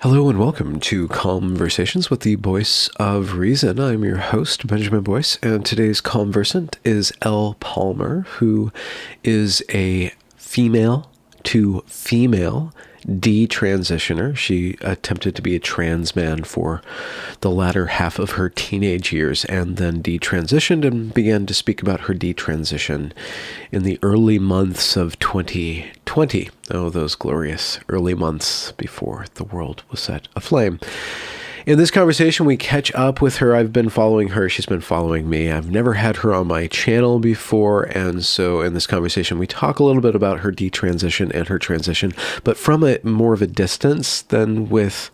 Hello and welcome to Conversations with the Voice of Reason. I'm your host, Benjamin Boyce, and today's conversant is Elle Palmer, who is a female to female detransitioner. She attempted to be a trans man for the latter half of her teenage years and then detransitioned and began to speak about her detransition in the early months of 2020. Oh, those glorious early months before the world was set aflame. In this conversation, we catch up with her. I've been following her. She's been following me. I've never had her on my channel before. And so in this conversation, we talk a little bit about her detransition and her transition, but from a more of a distance than with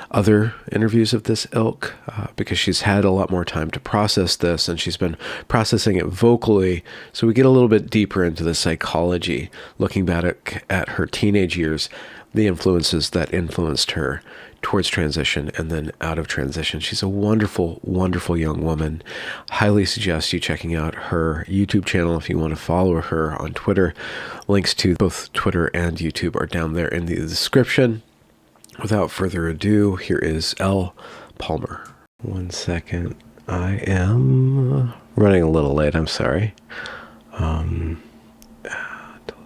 other interviews of this ilk, because she's had a lot more time to process this and she's been processing it vocally. So we get a little bit deeper into the psychology, looking back at her teenage years, the influences that influenced her towards transition and then out of transition. She's a wonderful, wonderful young woman. Highly suggest you checking out her YouTube channel if you want to follow her on Twitter. Links to both Twitter and YouTube are down there in the description. Without further ado, here is Elle Palmer. 1 second. I am running a little late. I'm sorry.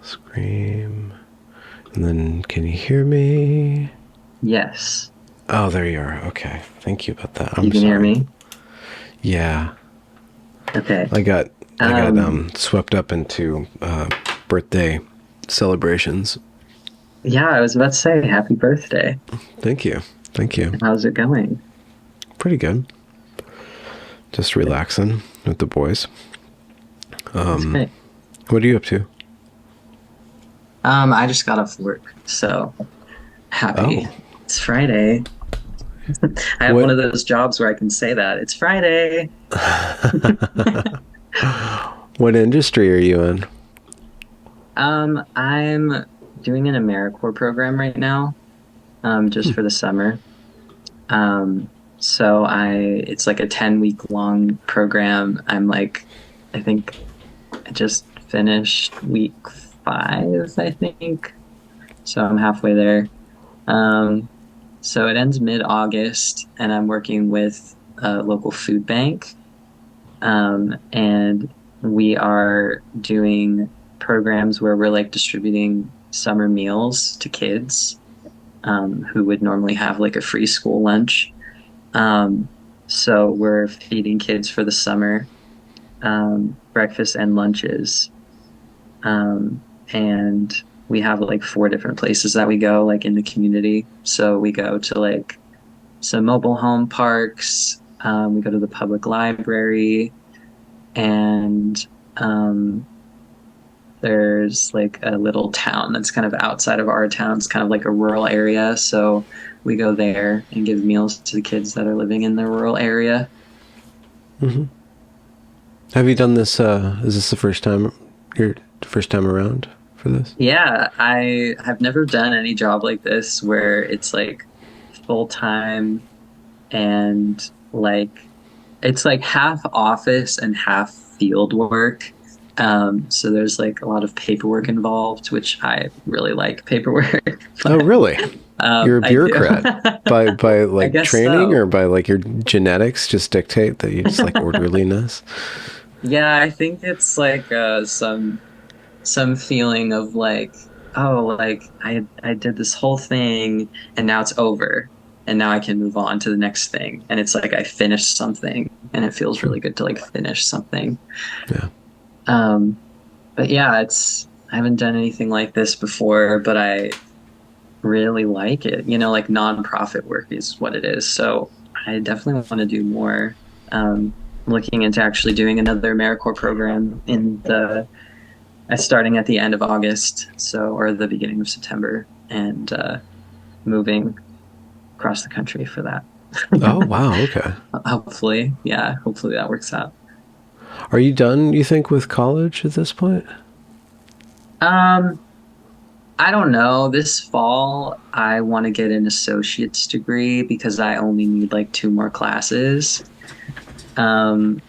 Scream. And then, can you hear me? Yes. Oh, there you are. Okay. Thank you about that. You can hear me? Yeah. Okay. I got swept up into birthday celebrations. Yeah, I was about to say happy birthday. Thank you. Thank you. How's it going? Pretty good. Just relaxing with the boys. That's great. What are you up to? I just got off work, so happy. Oh. It's Friday. I have one of those jobs where I can say that. It's Friday. What industry are you in? I'm doing an AmeriCorps program right now, just for the summer. So it's like a 10-week long program. I think I just finished week 5, I think. So I'm halfway there. So it ends mid-August, and I'm working with a local food bank. And we are doing programs where we're like distributing summer meals to kids who would normally have like a free school lunch. So we're feeding kids for the summer breakfast and lunches. And we have like 4 different places that we go, like in the community. So we go to like some mobile home parks. We go to the public library, and there's like a little town that's kind of outside of our town. It's kind of like a rural area. So we go there and give meals to the kids that are living in the rural area. Mm-hmm. Have you done this? Is this the first time, your first time around for this? Yeah, I have never done any job like this where it's like full time and like it's like half office and half field work. So there's like a lot of paperwork involved, which I really like paperwork. Oh, really? You're a bureaucrat by like training, or by like your genetics just dictate that you just like orderliness? Yeah, I think it's like some feeling of like, oh, like I did this whole thing and now it's over and now I can move on to the next thing. And it's like I finished something and it feels really good to like finish something. Yeah. But yeah, I haven't done anything like this before, but I really like it. You know, like nonprofit work is what it is. So I definitely want to do more. Looking into actually doing another AmeriCorps program starting at the end of August, or the beginning of September, and moving across the country for that. Oh, wow. Okay. Hopefully that works out. Are you done, you think, with college at this point? I don't know. This fall, I want to get an associate's degree because I only need like 2 more classes. And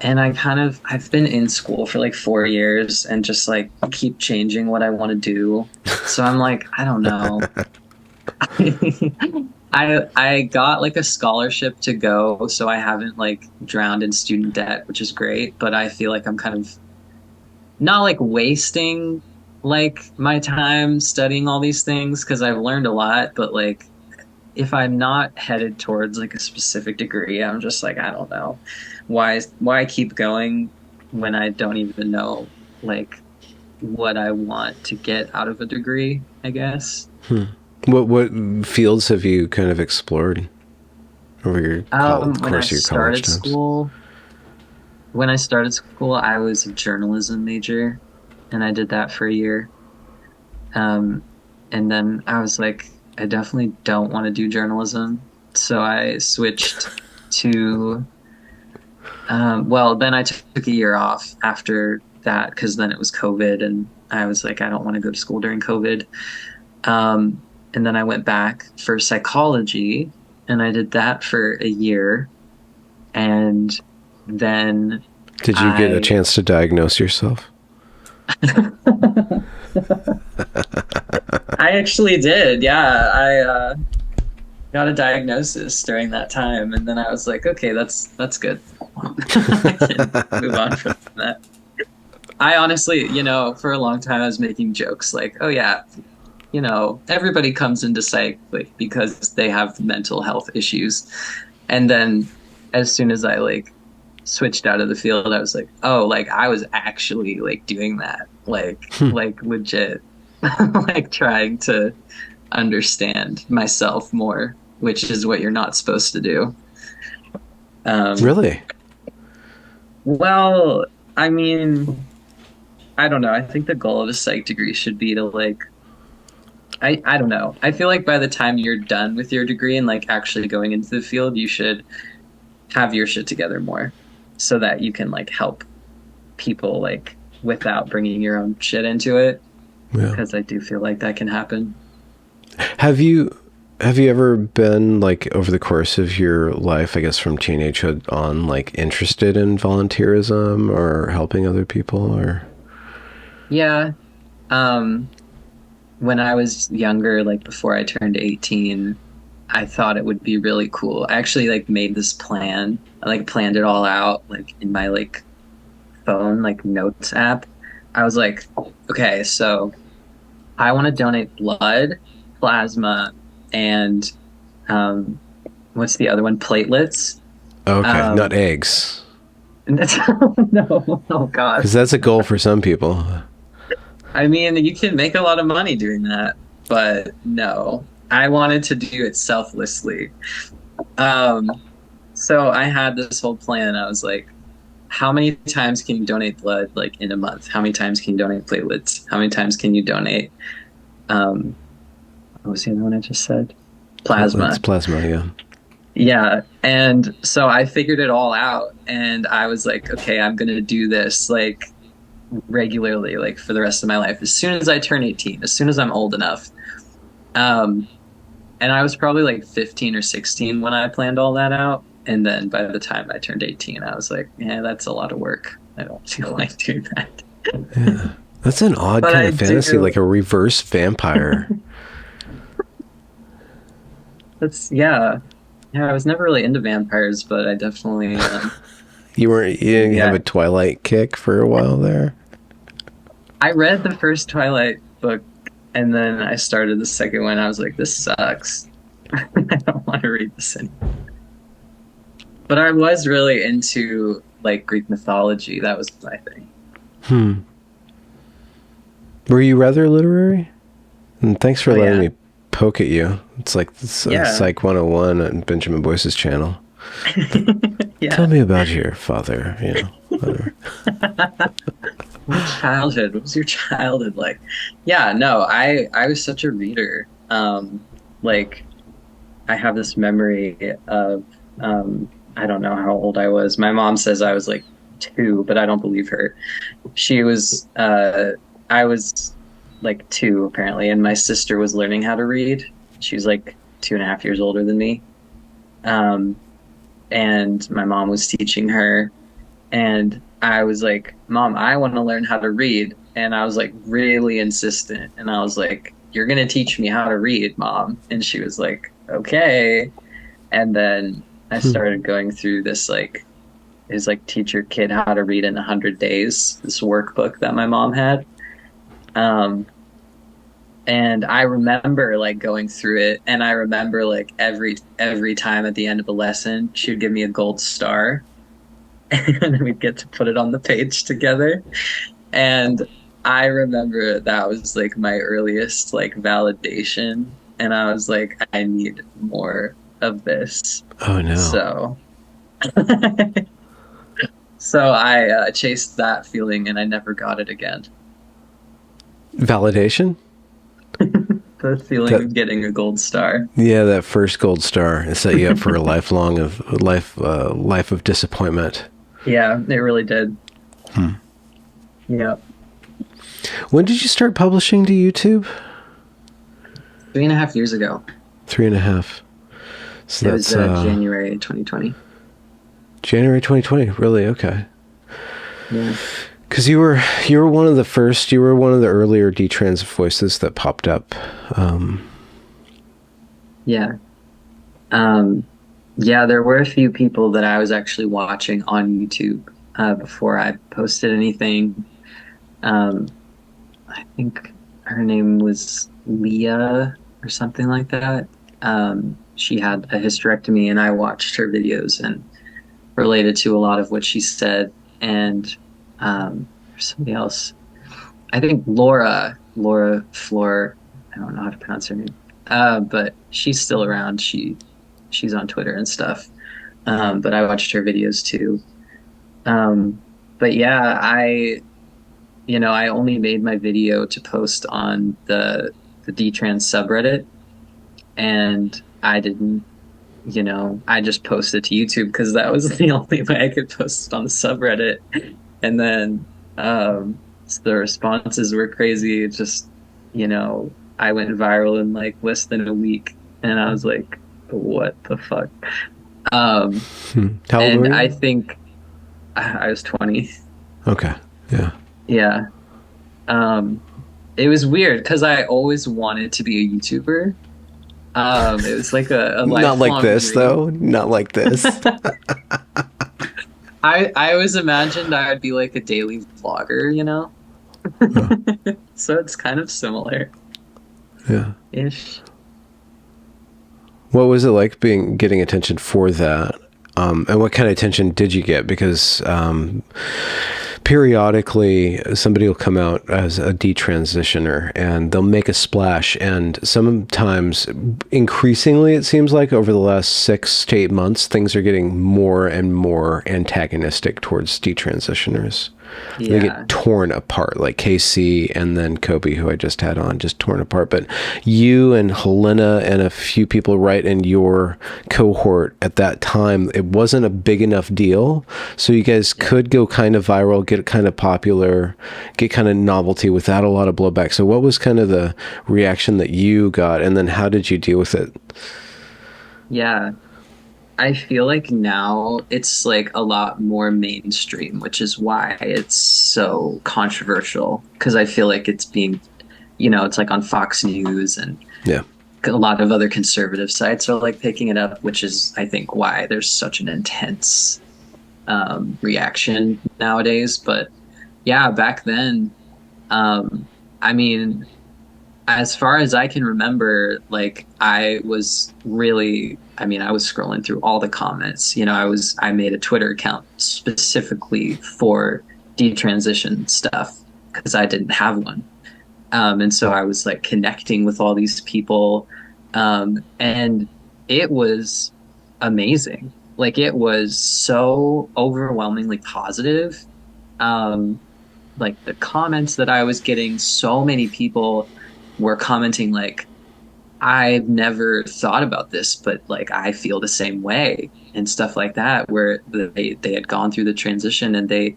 I've been in school for like 4 years and just like keep changing what I want to do. So I'm like, I don't know. I got like a scholarship to go, so I haven't like drowned in student debt, which is great, but I feel like I'm kind of not like wasting like my time studying all these things because I've learned a lot, but like if I'm not headed towards like a specific degree, I'm just like, I don't know. Why keep going when I don't even know like what I want to get out of a degree, I guess. What fields have you kind of explored over your When I course of your college started times? school, when I started school, I was a journalism major and I did that for a year. Um, and then I was like, I definitely don't want to do journalism. So I switched to, well, then I took a year off after that because then it was COVID and I was like, I don't want to go to school during COVID. And then I went back for psychology and I did that for a year. And then Did you get a I chance to diagnose yourself? I actually did. Yeah, I got a diagnosis during that time, and then I was like, okay, that's good. I can move on from that. I honestly, for a long time I was making jokes like, oh yeah, everybody comes into psych like because they have mental health issues. And then as soon as I like switched out of the field, I was like, oh, like I was actually like doing that, like legit, like trying to understand myself more, which is what you're not supposed to do. Um, Really? well, I mean, I don't know. I think the goal of a psych degree should be to like, I don't know. I feel like by the time you're done with your degree and like actually going into the field, you should have your shit together more so that you can like help people like without bringing your own shit into it. Yeah. Because I do feel like that can happen. Have you have you ever been like over the course of your life, I guess from teenagehood on, like interested in volunteerism or helping other people or? Yeah. Um, when I was younger, like before I turned 18, I thought it would be really cool. I actually like made this plan. I like planned it all out like in my like phone like notes app. I was like, okay, so I want to donate blood, plasma, and um what's the other one? Platelets. Okay, not Um eggs, and that's no, oh God. because that's a goal for some people. I mean, you can make a lot of money doing that, but no. I wanted to do it selflessly. Um, so I had this whole plan. I was like, how many times can you donate blood like in a month? How many times can you donate platelets? How many times can you donate um what was the other one I just said? Platelets, Plasma. plasma, yeah. Yeah. And so I figured it all out and I was like, okay, I'm gonna do this like regularly, like for the rest of my life, as soon as I turn 18, as soon as I'm old enough. Um, and I was probably like 15 or 16 when I planned all that out. And then by the time I turned 18, I was like, yeah, that's a lot of work. I don't feel like doing that. Yeah. That's an odd But kind I of fantasy, do. like a reverse vampire. That's, yeah. Yeah, I was never really into vampires, but I definitely, You didn't have yeah. a Twilight kick for a while there? I read the first Twilight book and then I started the second one. I was like, this sucks. I don't want to read this anymore. But I was really into like Greek mythology. That was my thing. Hmm. Were you rather literary? And thanks for Oh letting yeah. me poke at you. It's like this Yeah. Psych 101 on Benjamin Boyce's channel. Tell Yeah. me about your father, whatever. Childhood. What was your childhood like? Yeah, no, I was such a reader. Like I have this memory of I don't know how old I was. My mom says I was like 2, but I don't believe her. She was I was like 2 apparently, and my sister was learning how to read. She was like 2.5 years older than me. Um, and my mom was teaching her, and I was like, Mom, I want to learn how to read. And I was like really insistent. And I was like, you're gonna teach me how to read, Mom. And she was like, okay. And then I Hmm. started going through this like is like teach your kid how to read in 100 days, this workbook that my mom had. Um, and I remember like going through it, and I remember like every time at the end of a lesson, she would give me a gold star, and then we'd get to put it on the page together. And I remember that was like my earliest like validation, and I was like, I need more of this. Oh no. So so I chased that feeling, and I never got it again. Validation? The feeling That of getting a gold star. yeah, that first gold star it set you up for a life of disappointment. Yeah, it really did. Yeah. When did you start publishing to YouTube? 3.5 years ago. 3.5. So It was that's January 2020. January 2020. Really? Okay. Yeah. Because you were one of the first. You were one of the earlier detrans voices that popped up. Yeah. Um, yeah, there were a few people that I was actually watching on YouTube before I posted anything. Um, I think her name was Leah or something like that. She had a hysterectomy, and I watched her videos and related to a lot of what she said. And there's somebody else. I think Laura Fleur. I don't know how to pronounce her name, but she's still around. She's on Twitter and stuff. But I watched her videos too. Um, but yeah, I only made my video to post on the Detrans subreddit, and I didn't, I just posted to YouTube because that was the only way I could post it on the subreddit. And then the responses were crazy. It just, I went viral in like less than a week, and I was like, what the fuck? Um, How old were and I you? think I was 20. Okay. Yeah. Yeah. Um, it was weird because I always wanted to be a YouTuber. It was like a Not like lifelong this dream. though. Not like this. I always imagined I would be like a daily vlogger. Oh, So it's kind of similar yeah. ish. What was it like getting attention for that? And what kind of attention did you get? Because periodically somebody will come out as a detransitioner and they'll make a splash, and sometimes increasingly it seems like over the last 6 to 8 months things are getting more and more antagonistic towards detransitioners. They Yeah. get torn apart, like KC and then Kobe, who I just had on, just torn apart. But you and Helena and a few people right in your cohort at that time, it wasn't a big enough deal. So you guys Yeah. could go kind of viral, get kind of popular, get kind of novelty without a lot of blowback. So what was kind of the reaction that you got? And then how did you deal with it? Yeah. I feel like now it's like a lot more mainstream, which is why it's so controversial. Because I feel like it's being, it's like on Fox News, and Yeah. a lot of other conservative sites are like picking it up, which is, I think, why there's such an intense reaction nowadays. But yeah, back then, um, I mean, as far as I can remember, like I was scrolling through all the comments. I made a Twitter account specifically for detransition stuff because I didn't have one. And so I was like connecting with all these people. And it was amazing. Like it was so overwhelmingly positive. Um, like the comments that I was getting, so many people were commenting like, I've never thought about this, but like I feel the same way and stuff like that, where they had gone through the transition, and they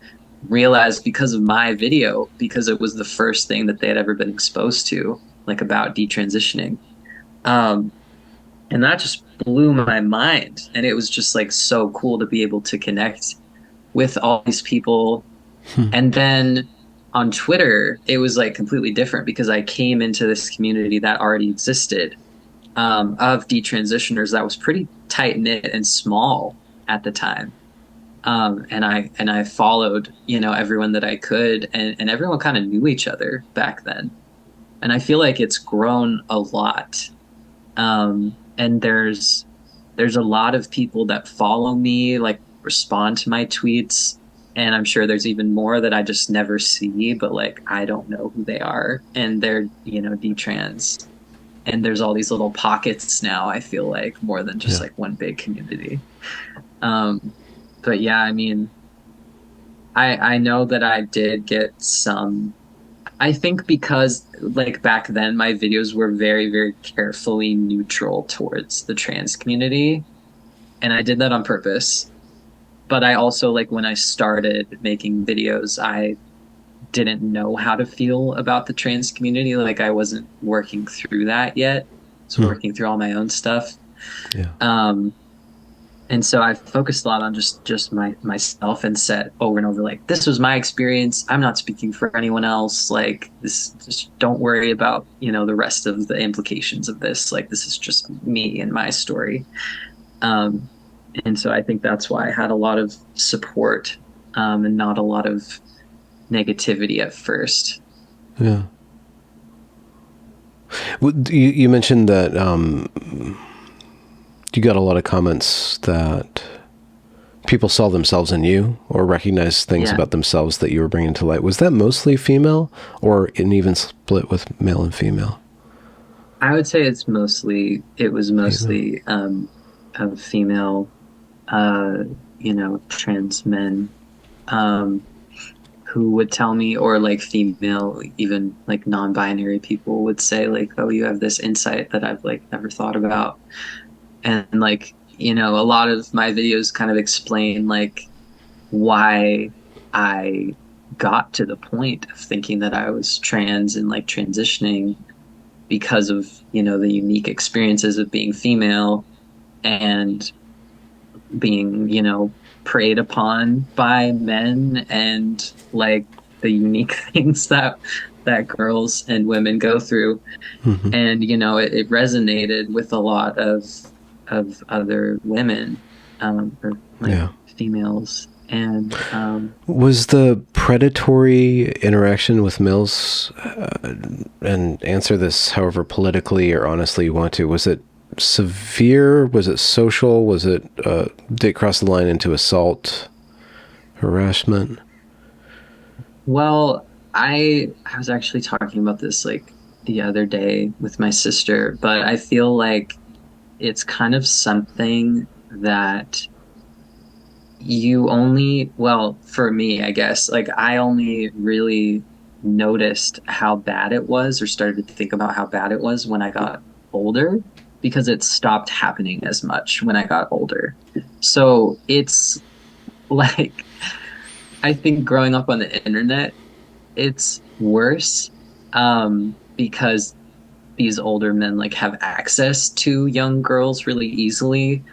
realized because of my video, because it was the first thing that they had ever been exposed to, like about detransitioning. Um, and that just blew my mind. And it was just like so cool to be able to connect with all these people. And then on Twitter, it was like completely different because I came into this community that already existed. of detransitioners that was pretty tight knit and small at the time. And I followed, everyone that I could, and everyone kind of knew each other back then. And I feel like it's grown a lot. And there's a lot of people that follow me, like respond to my tweets, and I'm sure there's even more that I just never see, but like I don't know who they are, and they're, detrans. And there's all these little pockets now, I feel like, more than just Yeah. like one big community. Um, but yeah, I mean, I know that I did get some. I think because like back then my videos were very, very carefully neutral towards the trans community, and I did that on purpose. But I also like when I started making videos, I didn't know how to feel about the trans community. Like I wasn't working through that yet. I was Hmm. working through all my own stuff. Yeah. Um, and so I focused a lot on just myself and said over and over, like, this was my experience. I'm not speaking for anyone else. Like this, just don't worry about, the rest of the implications of this. Like this is just me and my story. Um, and so I think that's why I had a lot of support, and not a lot of negativity at first. Yeah. Well, you mentioned that you got a lot of comments that people saw themselves in you or recognized things Yeah, about themselves that you were bringing to light. Was that mostly female or an even split with male and female? I would say it was Female. mostly of female, uh, trans men, um, who would tell me, or like female, even like non-binary people would say, like, oh, you have this insight that I've like never thought about. And like, a lot of my videos kind of explain like why I got to the point of thinking that I was trans and like transitioning because of, the unique experiences of being female and being, preyed upon by men, and like the unique things that girls and women go through. Hmm. And it resonated with a lot of other women, or like Yeah. females. And Was the predatory interaction with males, and answer this however politically or honestly you want to, was it severe? Was it social? Was it, did it cross the line into assault, harassment? well, I was actually talking about this like the other day with my sister, but I feel like it's kind of something that well, for me, I guess, like I only really noticed how bad it was, or started to think about how bad it was when I got older, because it stopped happening as much when I got older. So it's like, I think growing up on the internet, it's worse, because these older men like have access to young girls really easily.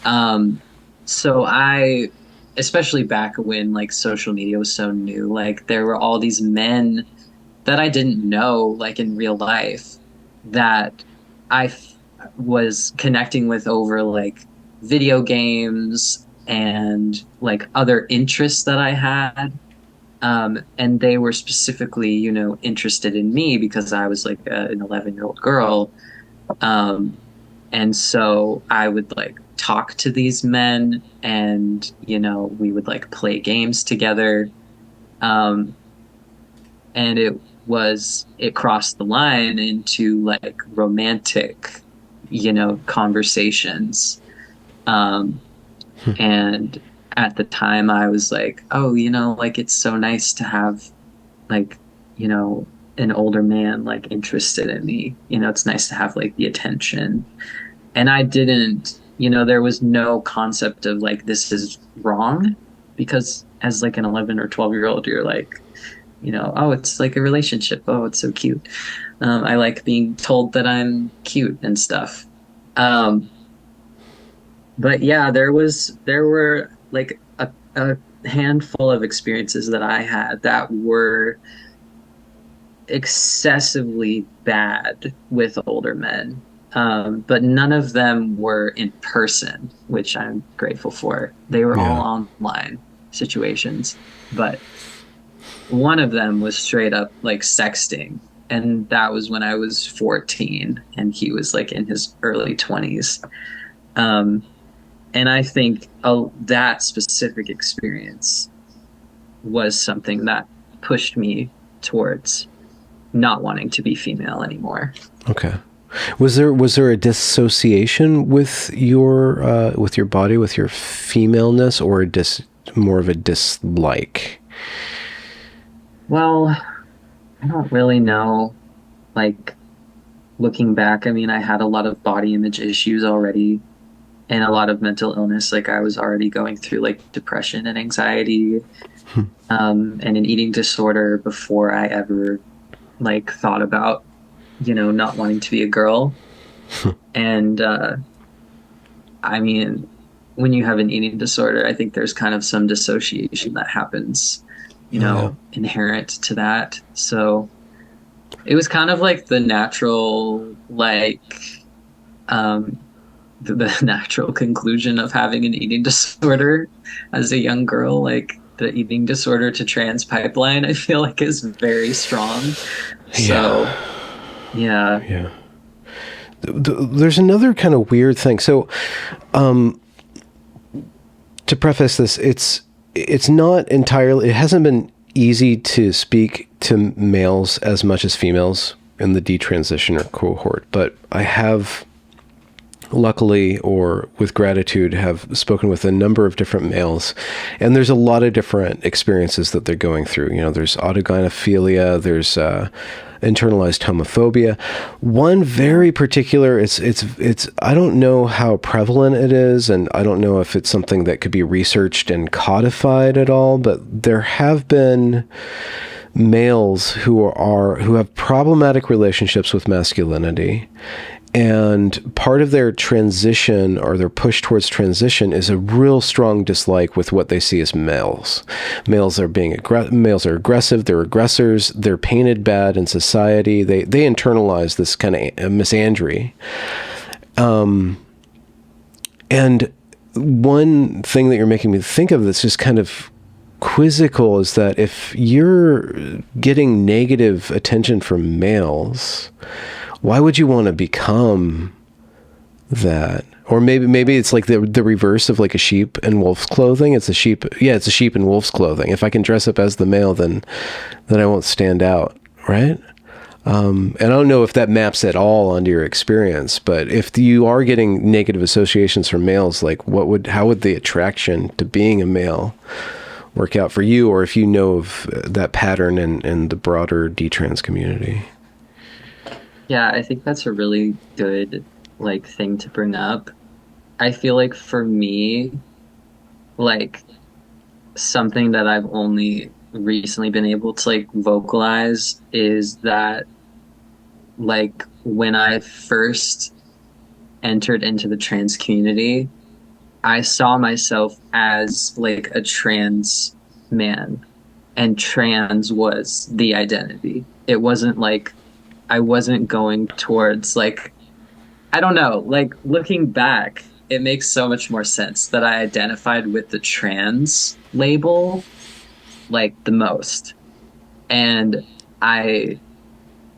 Um, so especially back when like social media was so new, like there were all these men that I didn't know, like in real life, that was connecting with over like video games and like other interests that I had. And they were specifically, interested in me because I was like an 11-year-old girl. Um, and so I would like talk to these men, and, we would like play games together. Um, and it crossed the line into like romantic, conversations. Um, and at the time I was like, oh, like it's so nice to have like, you know, an older man like interested in me. It's nice to have like the attention. And I didn't, there was no concept of like this is wrong, because as like an 11 or 12-year old, you're like, oh, it's like a relationship. Oh, it's so cute. I like being told that I'm cute and stuff. Um, but yeah, there were like a handful of experiences that I had that were excessively bad with older men. But none of them were in person, which I'm grateful for. They were all Yeah. online situations, but one of them was straight up like sexting. And that was when I was 14 and he was like in his early 20s. Um, and I think that specific experience was something that pushed me towards not wanting to be female anymore. Okay. Was there a dissociation with your body, with your femaleness, or more of a dislike? Well, I don't really know. Like, looking back, I mean, I had a lot of body image issues already and a lot of mental illness. Like, I was already going through like depression and anxiety, and an eating disorder before I ever like thought about, not wanting to be a girl. And I mean, when you have an eating disorder, I think there's kind of some dissociation that happens, Oh yeah. inherent to that. So it was kind of like the natural, like, um, the natural conclusion of having an eating disorder as a young girl. Like the eating disorder to trans pipeline, I feel like is very strong. Yeah. So yeah, Yeah. There's another kind of weird thing. So, to preface this, it's not entirely. It hasn't been easy to speak to males as much as females in the detransitioner cohort, but I have, luckily or with gratitude, have spoken with a number of different males, and there's a lot of different experiences that they're going through. There's autogynephilia, there's internalized homophobia. One very particular, it's I don't know how prevalent it is, and I don't know if it's something that could be researched and codified at all, but there have been males who have problematic relationships with masculinity, and part of their transition or their push towards transition is a real strong dislike with what they see as males. Males are aggressive, they're aggressors, they're painted bad in society. They internalize this kind of misandry. And one thing that you're making me think of that's just kind of quizzical is that if you're getting negative attention from males, why would you want to become that? Or maybe it's like the reverse of like a sheep in wolf's clothing. It's a sheep. Yeah, it's a sheep in wolf's clothing. If I can dress up as the male, then I won't stand out, right? And I don't know if that maps at all onto your experience, but if you are getting negative associations from males, like how would the attraction to being a male work out for you, or if you know of that pattern in the broader detrans community? yeah, I think that's a really good like thing to bring up. I feel like for me, like something that I've only recently been able to like vocalize is that like when I first entered into the trans community, I saw myself as like a trans man, and trans was the identity. It wasn't like I wasn't going towards like, I don't know, like looking back, it makes so much more sense that I identified with the trans label like the most. And I,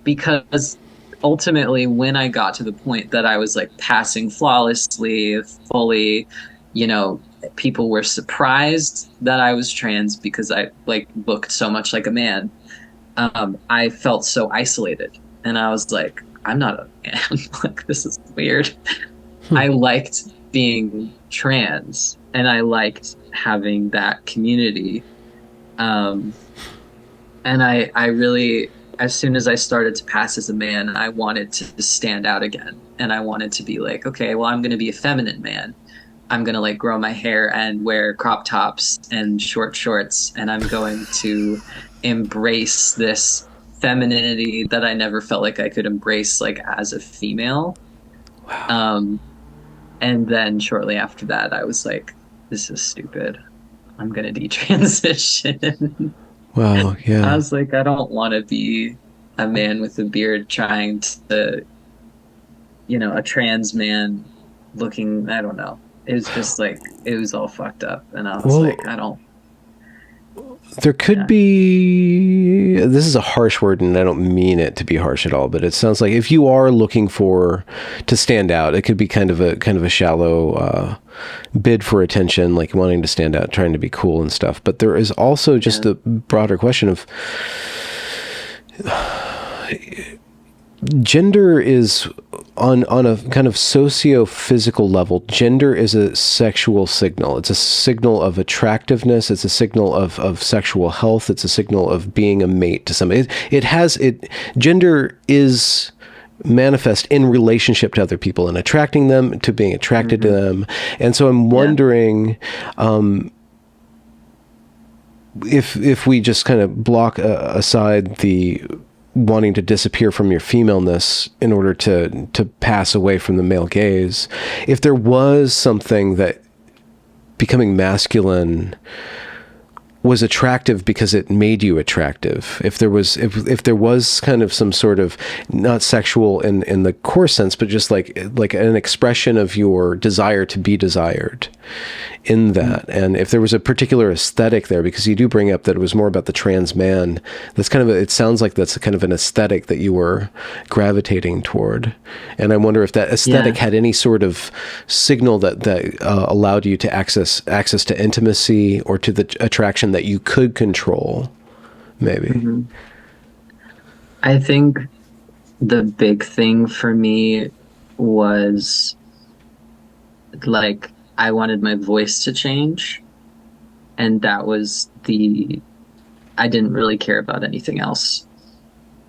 because ultimately, when I got to the point that I was like passing flawlessly, fully, you know, people were surprised that I was trans because I like looked so much like a man. I felt so isolated. And I was like, I'm not a man. Like, this is weird. I liked being trans and I liked having that community. Um, and I really, as soon as I started to pass as a man, I wanted to stand out again. And I wanted to be like, okay, well, I'm going to be a feminine man. I'm going to like grow my hair and wear crop tops and short shorts. And I'm going to embrace this femininity that I never felt like I could embrace like as a female. Um, and then shortly after that, I was like, this is stupid. I'm going to detransition. Wow. I Yeah. was like, I don't want to be a man with a beard trying to a trans man looking, I don't know. It was just like it was all fucked up. And I was like, Well, I don't, there could yeah, be, this is a harsh word and I don't mean it to be harsh at all, but it sounds like if you are looking for to stand out, it could be kind of a shallow bid for attention, like wanting to stand out, trying to be cool and stuff. But there is also just yeah, a broader question of gender is on a kind of socio-physical level. Gender is a sexual signal. It's a signal of attractiveness. It's a signal of sexual health. It's a signal of being a mate to somebody. Gender is manifest in relationship to other people and attracting them, to being attracted to hmm, them. And so I'm yeah, wondering, if we just kind of block aside the wanting to disappear from your femaleness in order to pass away from the male gaze, if there was something that becoming masculine was attractive because it made you attractive, if there was kind of some sort of, not sexual in the core sense, but just like an expression of your desire to be desired in mm, that, and if there was a particular aesthetic there, because you do bring up that it was more about the trans man, that's kind of it sounds like that's kind of an aesthetic that you were gravitating toward. And I wonder if that yeah. aesthetic had any sort of signal that allowed you to access to intimacy or to the attraction that you could control, maybe. Hmm. I think the big thing for me was like I wanted my voice to change, and that was I didn't really care about anything else.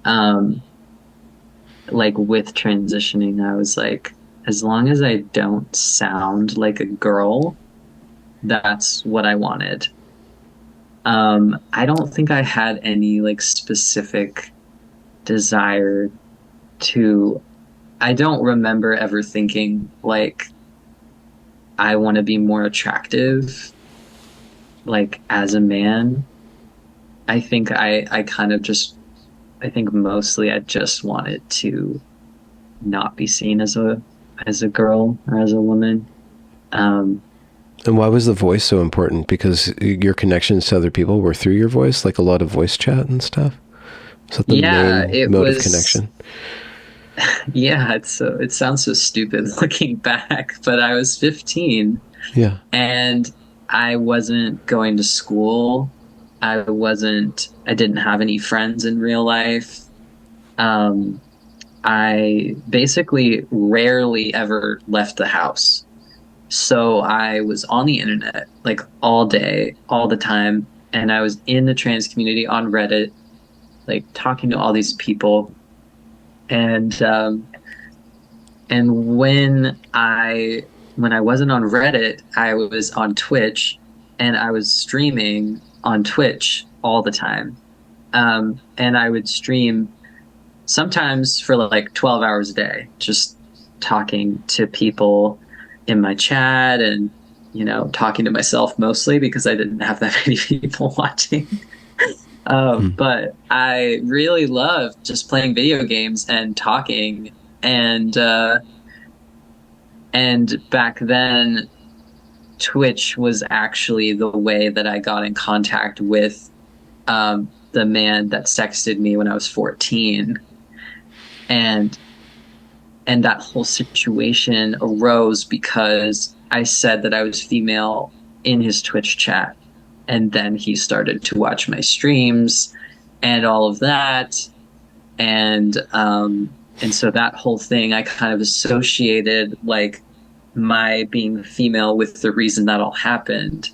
Um, like with transitioning, I was like, as long as I don't sound like a girl, that's what I wanted. I don't think I had any like specific desire to, I don't remember ever thinking like I want to be more attractive like as a man. I think I kind of just I think mostly I just wanted to not be seen as a girl or as a woman. Um, And why was the voice so important? Because your connections to other people were through your voice, like a lot of voice chat and stuff. Is that the yeah, main it mode of was connection? yeah, it sounds so stupid looking back, but I was 15 Yeah. and I wasn't going to school. I didn't have any friends in real life. Um, I basically rarely ever left the house. So I was on the internet like all day, all the time. And I was in the trans community on Reddit, like talking to all these people. And when I wasn't on Reddit, I was on Twitch and I was streaming on Twitch all the time. And I would stream sometimes for like 12 hours a day, just talking to people in my chat and, talking to myself mostly because I didn't have that many people watching. Hmm. But I really loved just playing video games and talking. And, uh, and back then, Twitch was actually the way that I got in contact with the man that sexted me when I was 14. And that whole situation arose because I said that I was female in his Twitch chat. And then he started to watch my streams and all of that. And so that whole thing I kind of associated like my being female with the reason that all happened.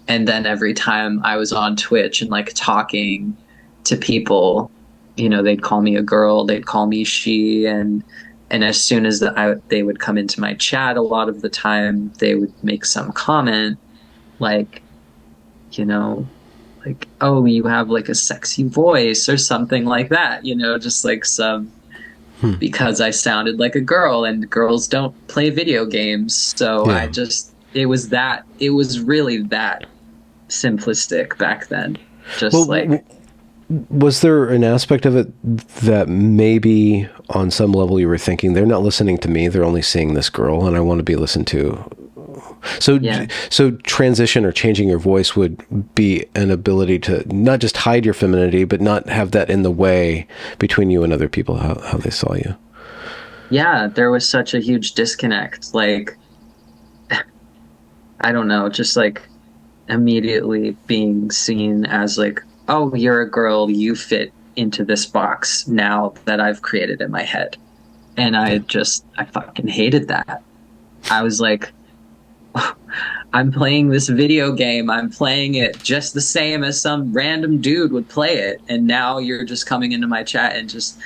And then every time I was on Twitch and like talking to people, they'd call me a girl, they'd call me she, and as soon as they would come into my chat, a lot of the time they would make some comment like, you know, like, oh, you have like a sexy voice or something like that, just like some Hmm. because I sounded like a girl and girls don't play video games. So Yeah. it was really that simplistic back then. Well, Just like, Was there an aspect of it that maybe on some level you were thinking, they're not listening to me, they're only seeing this girl, and I want to be listened to? So, Yeah. so transition or changing your voice would be an ability to not just hide your femininity, but not have that in the way between you and other people, how they saw you. Yeah, there was such a huge disconnect. Like, I don't know, just like immediately being seen as like, oh, you're a girl, you fit into this box now that I've created in my head. And Yeah. I fucking hated that. I was like, I'm playing this video game. I'm playing it just the same as some random dude would play it. And now you're just coming into my chat and just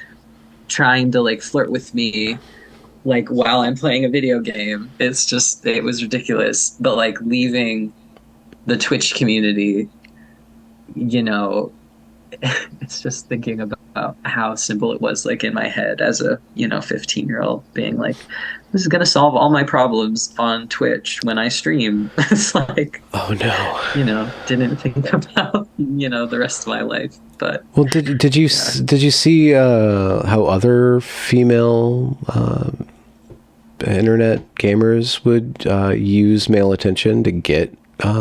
trying to like flirt with me like while I'm playing a video game. It was ridiculous. But like leaving the Twitch community, you know, it's just thinking about how simple it was like in my head as a 15-year-old being like, this is going to solve all my problems on Twitch when I stream. It's like, Oh no. didn't think about the rest of my life. But Well, did you yeah. did you see how other female internet gamers would use male attention to get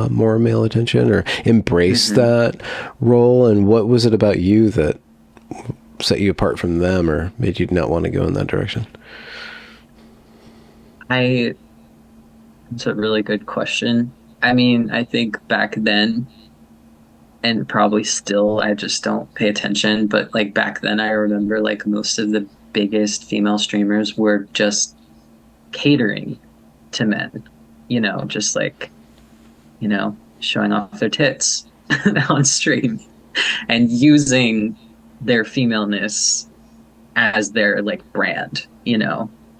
more male attention or embrace Hmm. that role? And what was it about you that set you apart from them or made you not want to go in that direction? I It's a really good question. I mean, I think back then, and probably still, I just don't pay attention. But like back then, I remember like most of the biggest female streamers were just catering to men, just like, showing off their tits on stream and using their femaleness as their like brand,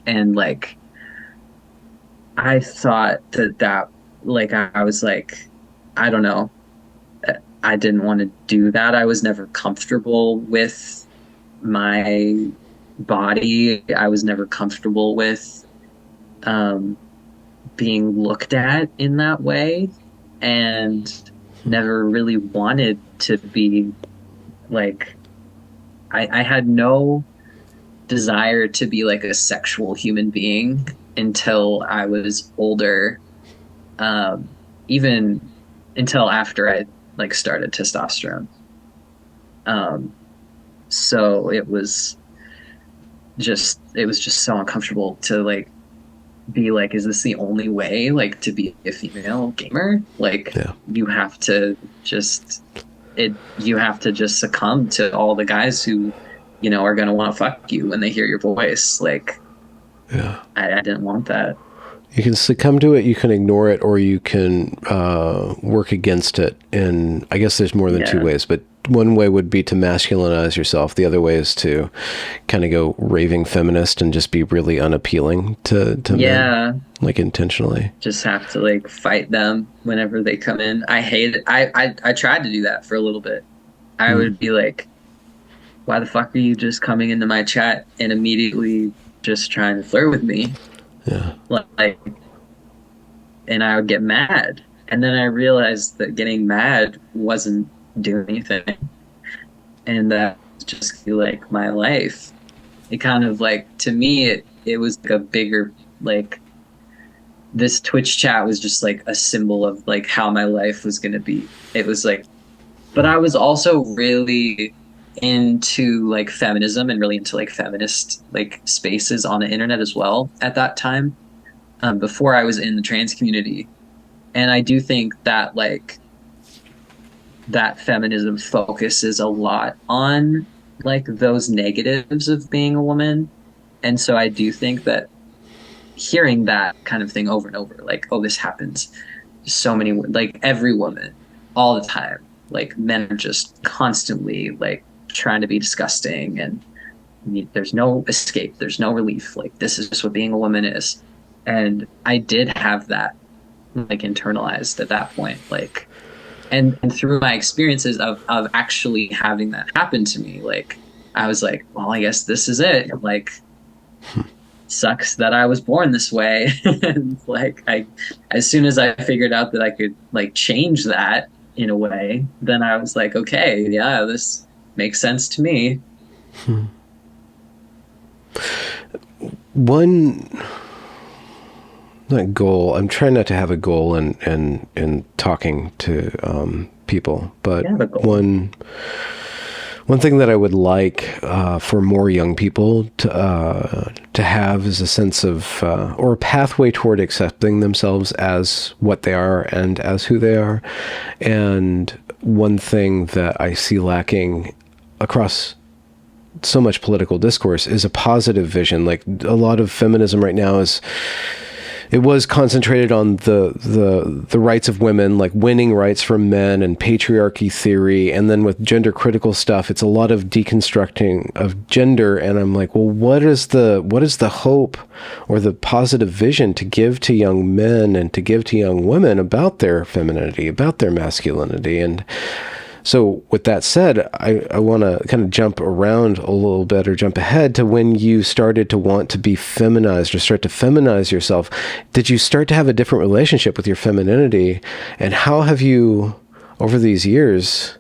and like I thought that like I was like, I don't know, I didn't want to do that. I was never comfortable with my body. I was never comfortable with um, being looked at in that way, and never really wanted to be like, I had no desire to be like a sexual human being until I was older, even until after I like started testosterone. Um, so it was just so uncomfortable to like be like, is this the only way like to be a female gamer? Like Yeah. just you have to just succumb to all the guys who, are gonna want to fuck you when they hear your voice. Like Yeah. I didn't want that. You can succumb to it, you can ignore it, or you can work against it. And I guess there's more than two Yeah. ways, but one way would be to masculinize yourself. The other way is to kind of go raving feminist and just be really unappealing to men, Yeah. like intentionally. Just have to like fight them whenever they come in. I hate it. I tried to do that for a little bit. I Mm, would be like, why the fuck are you just coming into my chat and immediately just trying to flirt with me? yeah. Like, and I would get mad. And then I realized that getting mad wasn't doing anything. And that was just like my life. It kind of like, to me, it was like a bigger, like, this Twitch chat was just like a symbol of like how my life was going to be. It was like, but I was also really into like feminism and really into like feminist like spaces on the internet as well at that time, before I was in the trans community. And I do think that like that feminism focuses a lot on like those negatives of being a woman. And so I do think that hearing that kind of thing over and over, like, oh, this happens to so many, like every woman all the time, like men are just constantly like trying to be disgusting, and there's no escape, there's no relief. Like, this is just what being a woman is. And I did have that like internalized at that point, like, and through my experiences of actually having that happen to me, like I was like, well, I guess this is it. Like, sucks that I was born this way. And like as soon as I figured out that I could like change that in a way, then I was like, okay, yeah, makes sense to me. One, not goal. I'm trying not to have a goal in talking to people, but You have a goal. one thing that I would like for more young people to have is a sense of or a pathway toward accepting themselves as what they are and as who they are. And one thing that I see lacking across so much political discourse is a positive vision. Like a lot of feminism right now is, it was concentrated on the rights of women, like winning rights from men and patriarchy theory. And then with gender critical stuff, it's a lot of deconstructing of gender. And I'm like, well, what is the hope or the positive vision to give to young men and to give to young women about their femininity, about their masculinity? And so with that said, I want to kind of jump around a little bit, or jump ahead to when you started to want to be feminized or start to feminize yourself. Did you start to have a different relationship with your femininity? And how have you, over these years,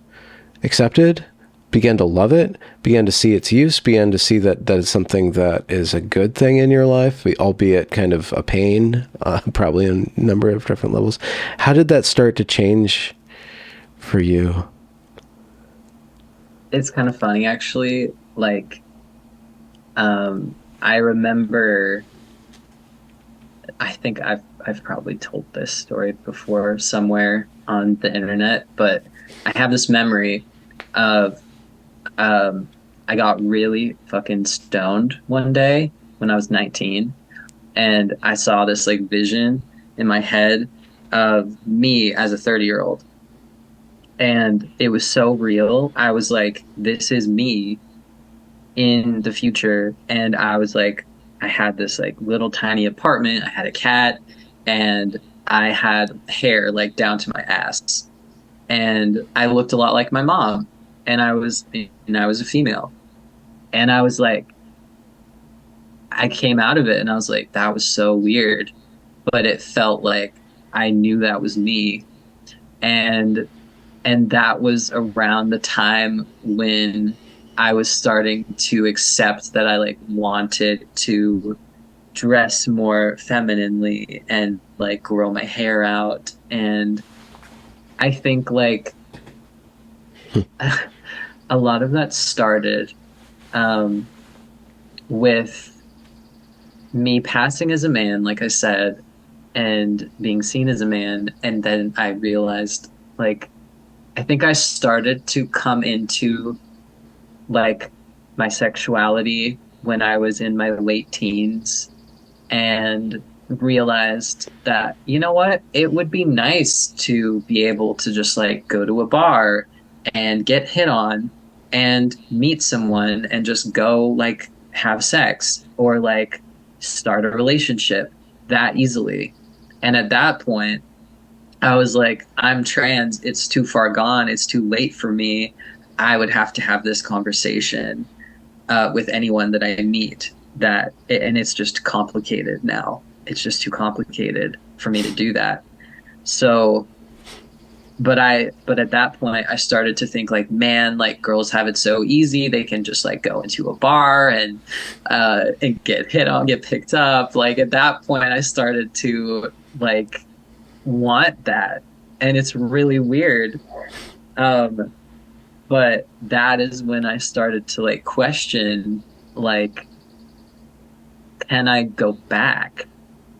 accepted, began to love it, began to see its use, began to see that it's something that is a good thing in your life, albeit kind of a pain, probably in a number of different levels? How did that start to change for you? It's kind of funny actually. Like, I remember, I think I've probably told this story before somewhere on the internet, but I have this memory of um I got really fucking stoned one day when I was 19, and I saw this like vision in my head of me as a 30-year-old. And it was so real. I was like, this is me in the future. And I was like, I had this like little tiny apartment. I had a cat, and I had hair like down to my ass. And I looked a lot like my mom. And I was a female. And I was like, I came out of it and I was like, that was so weird. But it felt like I knew that was me. And that was around the time when I was starting to accept that I like wanted to dress more femininely and like grow my hair out. And I think like a lot of that started um, with me passing as a man, like I said, and being seen as a man. And then I realized, like, I think I started to come into like my sexuality when I was in my late teens, and realized that, you know what, it would be nice to be able to just like go to a bar and get hit on and meet someone and just go like have sex or like start a relationship that easily. And at that point, I was like, I'm trans. It's too far gone. It's too late for me. I would have to have this conversation with anyone that I meet. And it's just complicated now. It's just too complicated for me to do that. So, but at that point, I started to think like, man, like girls have it so easy. They can just like go into a bar and get hit on, get picked up. Like at that point, I started to like want that, and it's really weird. Um, but that is when I started to like question, like, can I go back?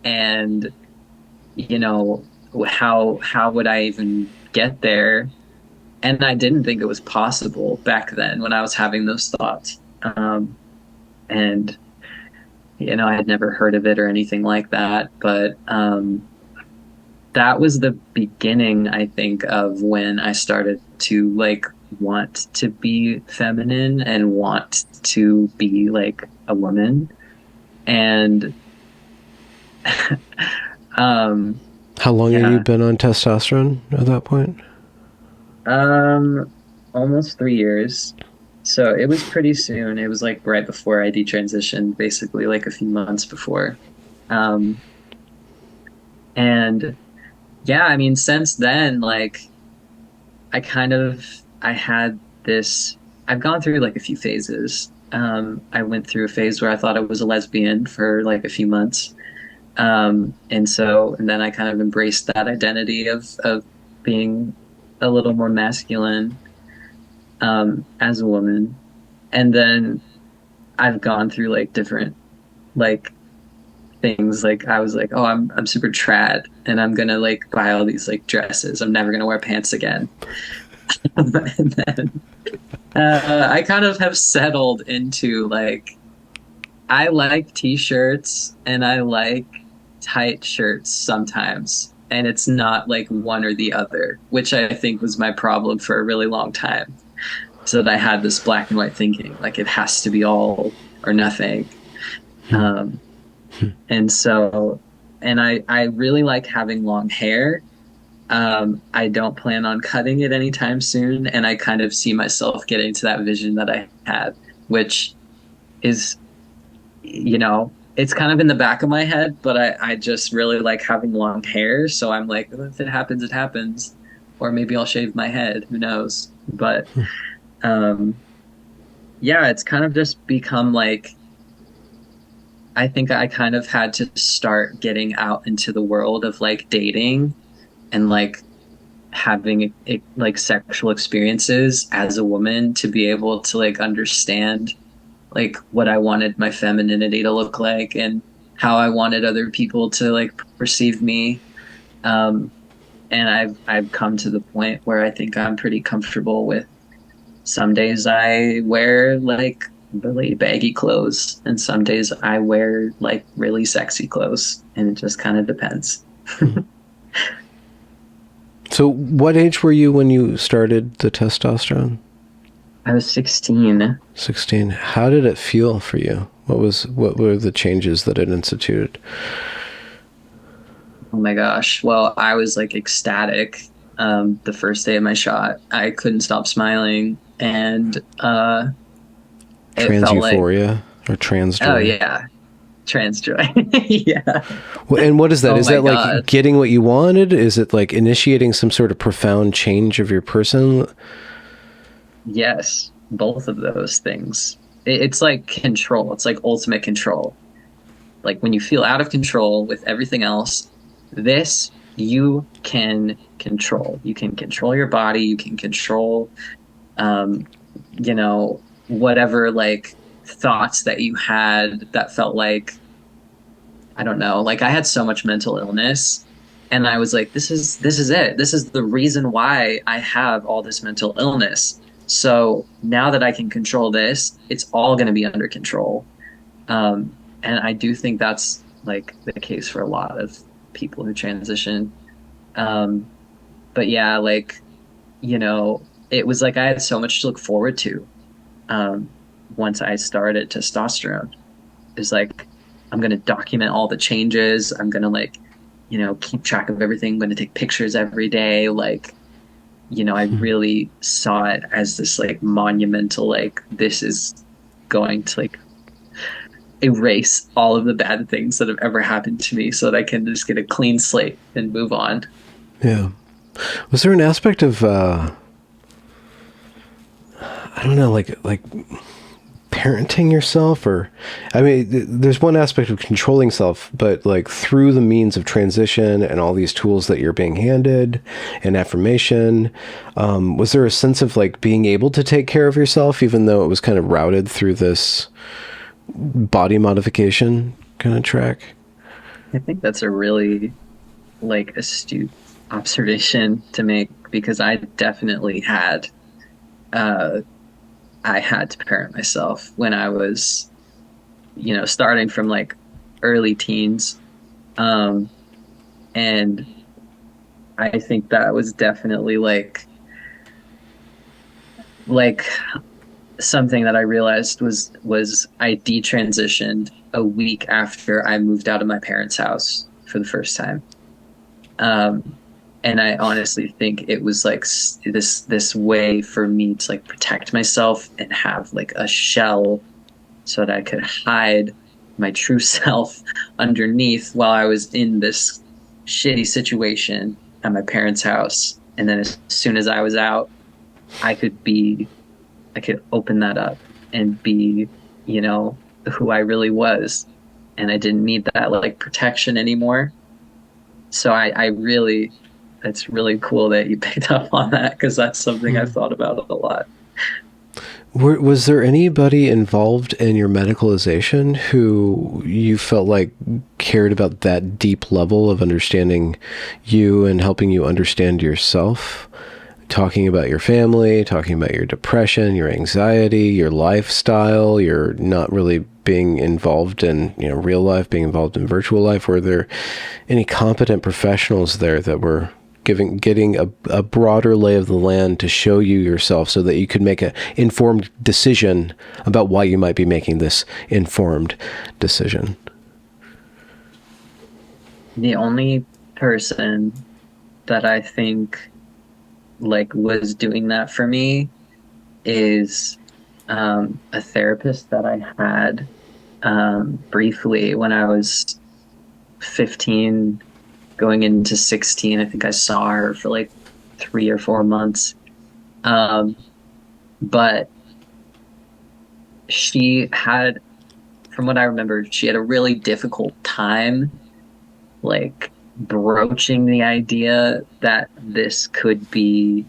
And you know, how would I even get there? And I didn't think it was possible back then when I was having those thoughts. And I had never heard of it or anything like that. But that was the beginning, I think, of when I started to like want to be feminine and want to be like a woman. And um How long have you yeah, been on testosterone at that point? um almost 3 years. So it was pretty soon. It was like right before I detransitioned, basically like a few months before. Um and yeah, I mean, since then, like I had this I've gone through like a few phases. I went through a phase where I thought I was a lesbian for like a few months. And then I kind of embraced that identity of being a little more masculine, as a woman. And then I've gone through like different like things. Like I was like, oh, I'm super trad and I'm gonna like buy all these like dresses. I'm never gonna wear pants again. And then I kind of have settled into like I like t-shirts and I like tight shirts sometimes. And it's not like one or the other, which I think was my problem for a really long time. So that I had this black and white thinking, like it has to be all or nothing. Um, and so, and I really like having long hair. I don't plan on cutting it anytime soon. And I kind of see myself getting to that vision that I had, which is, it's kind of in the back of my head, but I just really like having long hair. So I'm like, "Oh, if it happens, it happens." Or maybe I'll shave my head. Who knows? But um, yeah, it's kind of just become like, I think I kind of had to start getting out into the world of like dating and like having like sexual experiences as a woman to be able to like understand like what I wanted my femininity to look like and how I wanted other people to like perceive me. Um, and I've come to the point where I think I'm pretty comfortable with some days I wear like really baggy clothes, and some days I wear like really sexy clothes, and it just kind of depends. So, what age were you when you started the testosterone? I was 16. 16. How did it feel for you? What were the changes that it instituted? Oh my gosh. Well, I was like ecstatic. The first day of my shot, I couldn't stop smiling, and it Trans felt like, euphoria or trans oh joy? yeah, trans joy. Yeah. Well, and what is that? Oh Is my that like God. getting what you wanted? Is it like initiating some sort of profound change of your person? Yes, both of those things. It's like control. It's like ultimate control. Like when you feel out of control with everything else, this you can control. You can control your body. You can control, um, whatever like thoughts that you had that felt like, I don't know, like I had so much mental illness and I was like, this is it. This is the reason why I have all this mental illness. So now that I can control this, it's all going to be under control. And I do think that's like the case for a lot of people who transition. Um, but yeah, like, it was like I had so much to look forward to, um, once I started testosterone. It's like, I'm going to document all the changes. I'm going to like, keep track of everything. I'm going to take pictures every day. Like, I really saw it as this like monumental, like, this is going to like erase all of the bad things that have ever happened to me so that I can just get a clean slate and move on. Yeah. Was there an aspect of I don't know, like parenting yourself, or I mean, there's one aspect of controlling self, but like through the means of transition and all these tools that you're being handed and affirmation, was there a sense of like being able to take care of yourself, even though it was kind of routed through this body modification kind of track? I think that's a really like astute observation to make because uh I had to parent myself when I was, starting from like early teens. Um and I think that was definitely like something that I realized was I detransitioned a week after I moved out of my parents' house for the first time. Um, and I honestly think it was like this way for me to like protect myself and have like a shell so that I could hide my true self underneath while I was in this shitty situation at my parents' house. And then as soon as I was out, I could be I could open that up and be, you know, who I really was. And I didn't need that like protection anymore. So I really, it's really cool that you picked up on that because that's something I've thought about a lot. Was there anybody involved in your medicalization who you felt like cared about that deep level of understanding you and helping you understand yourself? Talking about your family, talking about your depression, your anxiety, your lifestyle, your not really being involved in, real life, being involved in virtual life. Were there any competent professionals there that were getting a broader lay of the land to show you yourself so that you could make an informed decision about why you might be making this informed decision? The only person that I think like was doing that for me is a therapist that I had briefly when I was 15 going into 16. I think I saw her for like 3 or 4 months. Um, but she had, from what I remember, she had a really difficult time like broaching the idea that this could be,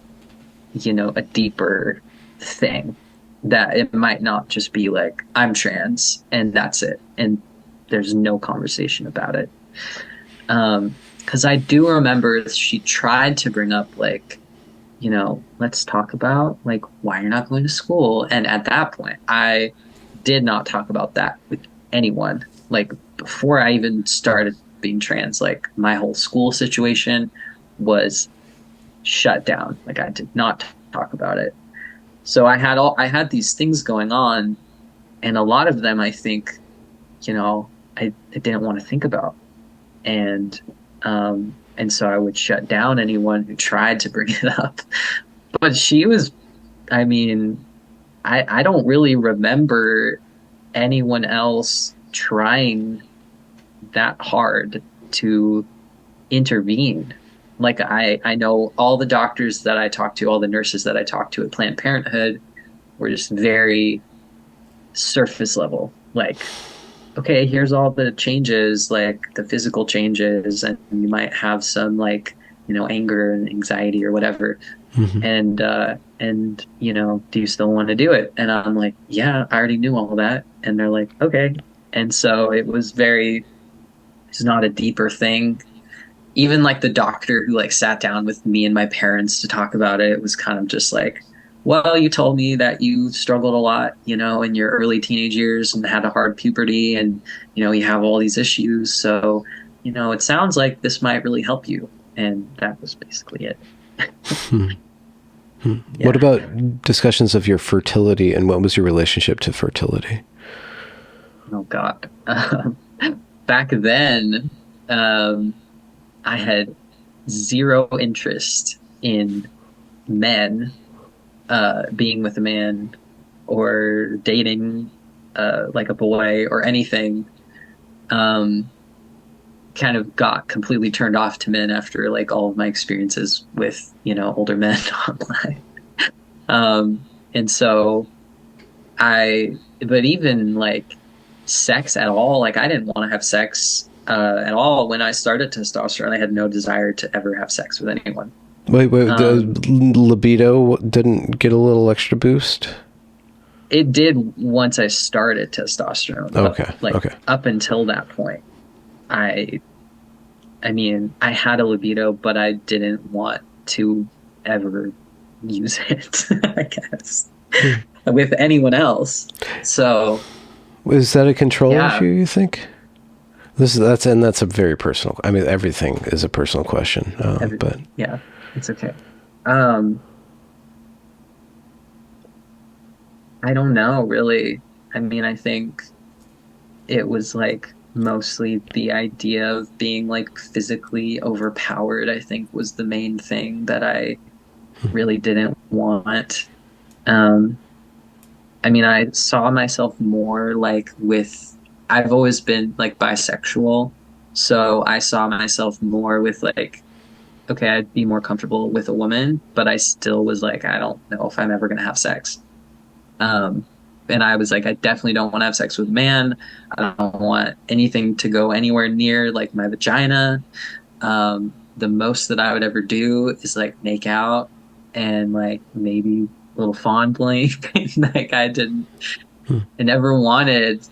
a deeper thing. That it might not just be like, I'm trans and that's it. And there's no conversation about it. Because I do remember she tried to bring up like, let's talk about like why you're not going to school. And at that point, I did not talk about that with anyone. Like before I even started being trans, like my whole school situation was shut down. Like I did not talk about it. So I had these things going on, and a lot of them I think, I didn't want to think about. And so I would shut down anyone who tried to bring it up. But she was, I mean, I don't really remember anyone else trying that hard to intervene. Like I know all the doctors that I talked to, all the nurses that I talked to at Planned Parenthood were just very surface level. Like, okay, here's all the changes, like the physical changes, and you might have some like, anger and anxiety or whatever. Mm-hmm. And do you still want to do it? And I'm like, yeah, I already knew all that. And they're like, okay. And so it's not a deeper thing. Even like the doctor who like sat down with me and my parents to talk about it was kind of just like, well, you told me that you struggled a lot, in your early teenage years and had a hard puberty and, you have all these issues. So, it sounds like this might really help you. And that was basically it. What Yeah. about discussions of your fertility and what was your relationship to fertility? Oh God. Back then, um, I had zero interest in men, being with a man or dating, like a boy or anything. Um, kind of got completely turned off to men after like all of my experiences with, older men online. And so but even like sex at all, like I didn't want to have sex at all when I started testosterone. I had no desire to ever have sex with anyone. Wait, the Um, libido didn't get a little extra boost? it did once I started testosterone, but Okay, like okay. up until that point, I I mean, I had a libido, but I didn't want to ever use it, I guess, Hmm. with anyone else. So, Is that a control issue, yeah, you think? That's a very personal. I mean, everything is a personal question, every, but yeah, it's okay. Um, I don't know, really. I mean, I think it was like mostly the idea of being like physically overpowered, I think was the main thing that I really didn't want. Um, I mean, I saw myself more like I've always been like bisexual. So I saw myself more with like, okay, I'd be more comfortable with a woman, but I still was like, I don't know if I'm ever going to have sex. Um, and I was like, I definitely don't want to have sex with a man. I don't want anything to go anywhere near like my vagina. The most that I would ever do is like make out and like maybe a little fondling. Like Hmm. I never wanted,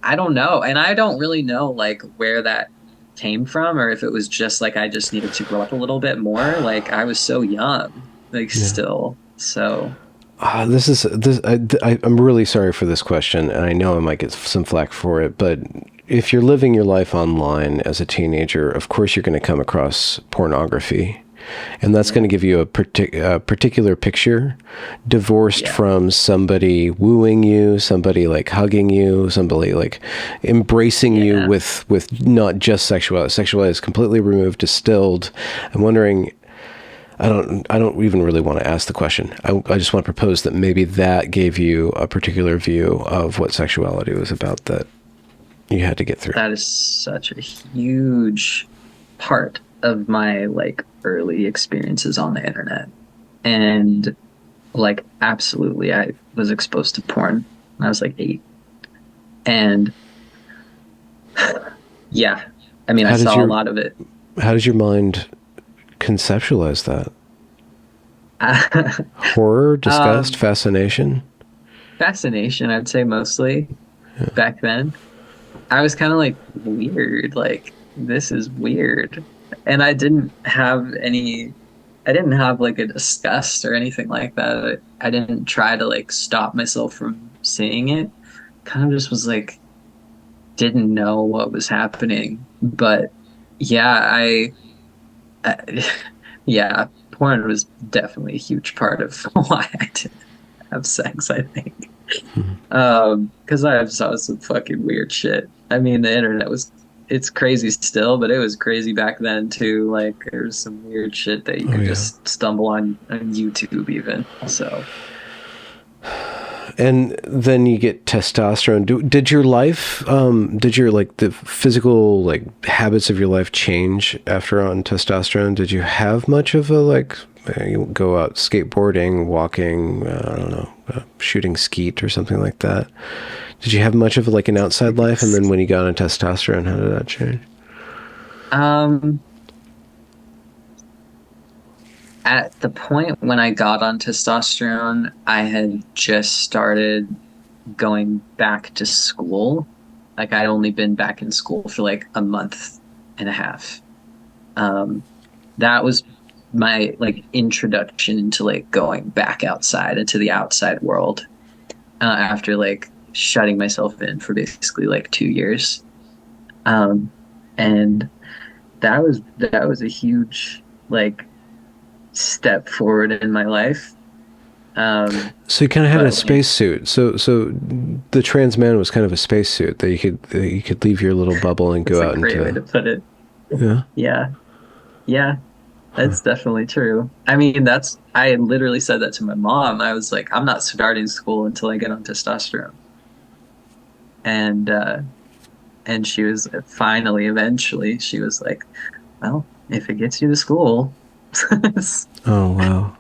I don't know. And I don't really know like where that came from or if it was just like I just needed to grow up a little bit more. Like I was so young, like Yeah. still. So I'm really sorry for this question, and I know I might get some flack for it, but if you're living your life online as a teenager, of course you're going to come across pornography. And that's going yeah, to give you a particular picture, divorced yeah, from somebody wooing you, somebody like hugging you, somebody like embracing you yeah. with not just sexuality. Sexuality is completely removed, distilled. I'm wondering. I don't even really want to ask the question. I just want to propose that maybe that gave you a particular view of what sexuality was about that you had to get through. That is such a huge part of my like early experiences on the internet. And like absolutely I was exposed to porn when I was like 8. And yeah, I mean I How does saw a your lot of it. how does your mind conceptualize that? Horror, disgust, um fascination? Fascination, I'd say mostly back then. I was kind of like weird, like this is weird. And I didn't have like a disgust or anything like that. I didn't try to like stop myself from seeing it. Kind of just was like didn't know what was happening. But yeah, I yeah, porn was definitely a huge part of why I didn't have sex, I think. Because I saw some fucking weird shit. I mean, the internet was it's crazy still, but it was crazy back then too. Like there's some weird shit that you Oh could yeah. just stumble on YouTube even. So And then you get testosterone. Did your like the physical like habits of your life change after on testosterone? Did you have much of a like, you go out skateboarding, walking, I don't know, shooting skeet or something like that? Did you have much of like an outside life? And then when you got on testosterone, how did that change? um at the point when I got on testosterone, I had just started going back to school. Like I'd only been back in school for like a month and a half. Um, that was my like introduction into like going back outside into the outside world after like shutting myself in for basically like 2 years. Um, and that was a huge like step forward in my life. So you kind of had a But like spacesuit. So the trans man was kind of a spacesuit that you could leave your little bubble and that's go a out great way into. to put it. Yeah. Yeah, yeah, that's definitely true. I mean, I literally said that to my mom. I was like, I'm not starting school until I get on testosterone. And and she was finally, eventually, she was like, well, if it gets you to school. Oh wow.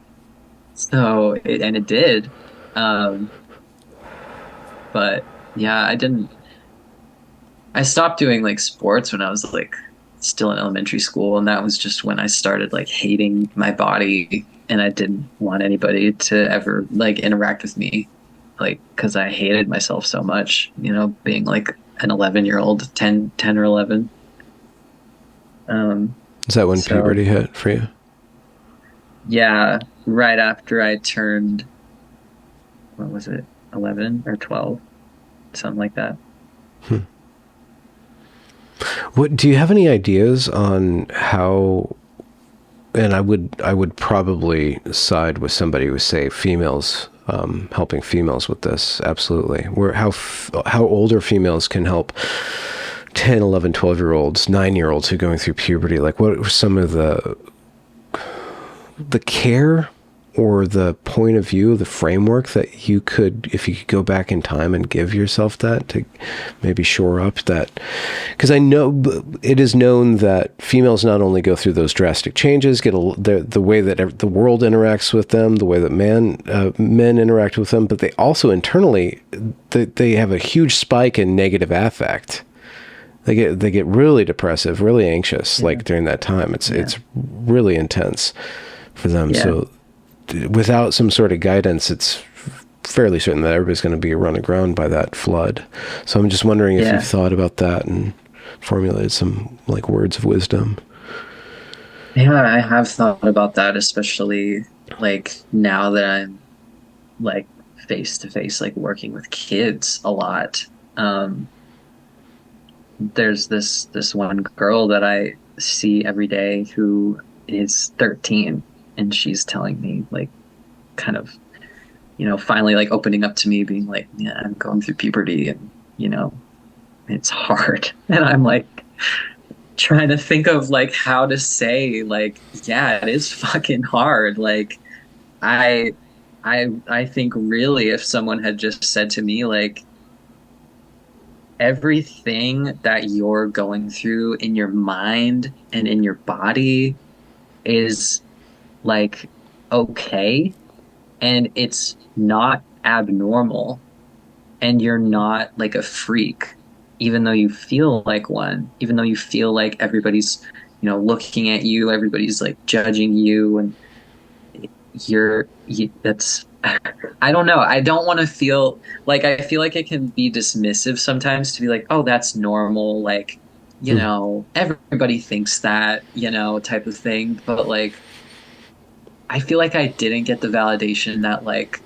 And it did. Um, but yeah, I stopped doing like sports when I was like still in elementary school. And that was just when I started like hating my body and I didn't want anybody to ever like interact with me. Like, cause I hated myself so much, being like an 11-year old, 10 or 11. Um, Is that when so puberty hit for you? yeah, right after I turned, what was it, 11 or 12, something like that. Hmm. What do you have any ideas on how? And I would probably side with somebody who would say females, helping females with this. Absolutely. Where how older females can help 10, 11, 12-year olds, 9-year olds who are going through puberty. Like what are some of the care or the point of view, the framework that you could, if you could go back in time and give yourself that to maybe shore up that? Because I know it is known that females not only go through those drastic changes, get the way that the world interacts with them, the way that men interact with them, but they also internally, they have a huge spike in negative affect. They get really depressive, really anxious, like during that time. It's really intense for them. Yeah. So without some sort of guidance, it's fairly certain that everybody's going to be run aground by that flood. So I'm just wondering if you've thought about that and formulated some like words of wisdom. Yeah, I have thought about that, especially like now that I'm like face to face, like working with kids a lot. Um, there's this one girl that I see every day who is 13, and she's telling me like kind of, finally like opening up to me, being like, yeah, I'm going through puberty, and it's hard. And I'm like trying to think of like how to say like, yeah, it is fucking hard. Like I I think really if someone had just said to me like everything that you're going through in your mind and in your body is like okay, and it's not abnormal, and you're not like a freak, even though you feel like one, even though you feel like everybody's looking at you, everybody's like judging you, and that's I don't know. I don't want to feel like, I feel like it can be dismissive sometimes to be like, oh, that's normal, like Hmm. everybody thinks that, type of thing. But like I feel like I didn't get the validation that like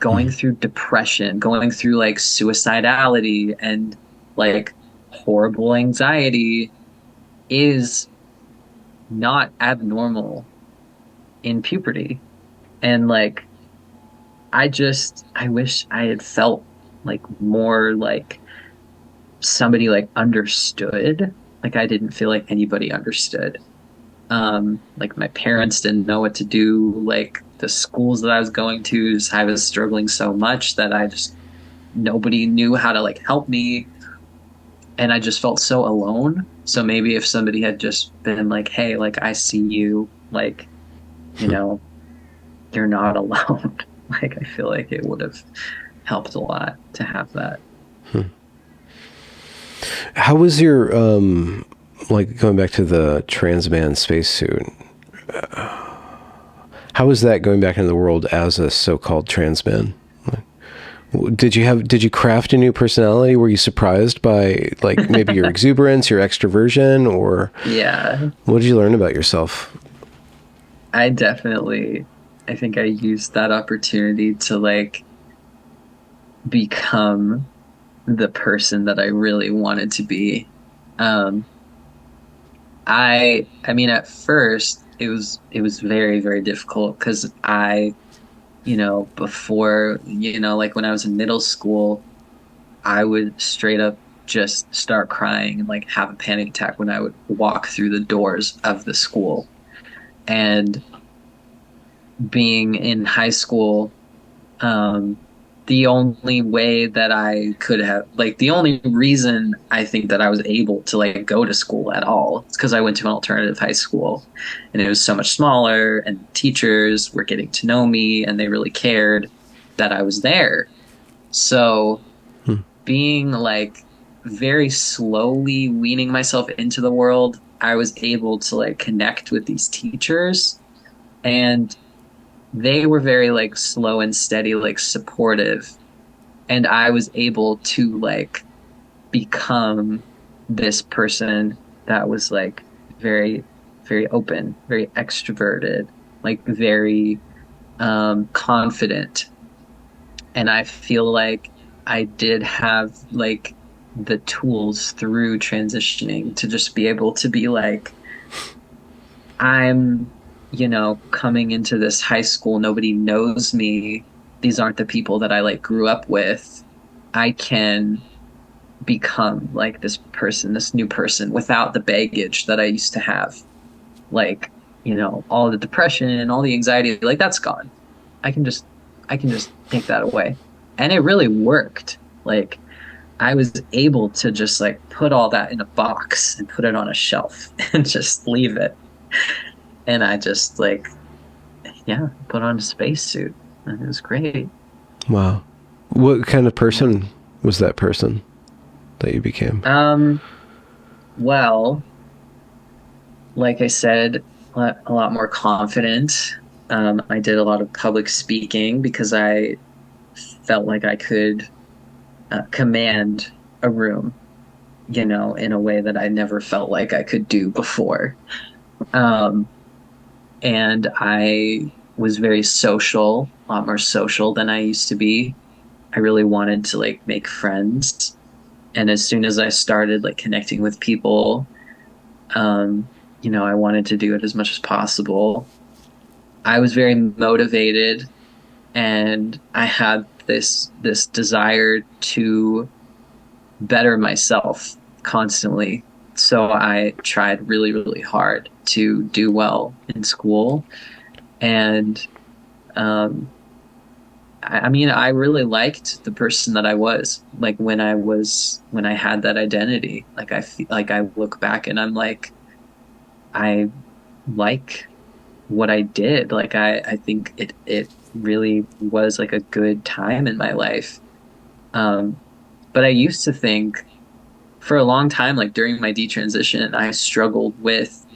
going Hmm. through depression, going through like suicidality and like horrible anxiety is not abnormal in puberty. And like I wish I had felt like more like somebody like understood. Like I didn't feel like anybody understood. Like my parents didn't know what to do. Like the schools that I was going to, I was struggling so much that I just nobody knew how to like help me, and I just felt so alone. So maybe if somebody had just been like, "Hey, like I see you, like you Hmm. know, you're not alone." Like I feel like it would have helped a lot to have that. Hmm. How was your like going back to the trans man spacesuit? How was that going back into the world as a so-called trans man? Did you craft a new personality? Were you surprised by like maybe your exuberance, your extroversion, or Yeah, what did you learn about yourself? I definitely I think I used that opportunity to like become the person that I really wanted to be. Um, I mean at first it was very, very difficult because before, like when I was in middle school, I would straight up just start crying and like have a panic attack when I would walk through the doors of the school. And being in high school, um, the only way that I could have, like, the only reason I think that I was able to like go to school at all is because I went to an alternative high school, and it was so much smaller, and teachers were getting to know me and they really cared that I was there. So Hmm. being like very slowly weaning myself into the world, I was able to like connect with these teachers, and they were very like slow and steady, like supportive. And I was able to like become this person that was like very, very open, very extroverted, like very confident. And I feel like I did have like the tools through transitioning to just be able to be like, I'm, coming into this high school, nobody knows me. These aren't the people that I like grew up with. I can become like this person, this new person without the baggage that I used to have. Like, all the depression and all the anxiety, like that's gone. I can just take that away. And it really worked. Like I was able to just like put all that in a box and put it on a shelf and just leave it. And I just like, yeah, put on a spacesuit and it was great. Wow. What kind of Yeah. person was that person that you became? Um, well, like I said, a lot more confident. I did a lot of public speaking because I felt like I could command a room, in a way that I never felt like I could do before. Um, and I was very social, a lot more social than I used to be. I really wanted to like make friends. And as soon as I started like connecting with people, um, I wanted to do it as much as possible. I was very motivated and I had this desire to better myself constantly. So I tried really, really hard to do well in school. And um, I mean, I really liked the person that I was. Like when I had that identity. Like I feel like I look back and I'm like, I like what I did. Like I think it really was like a good time in my life. Um, but I used to think for a long time, like during my detransition, I struggled with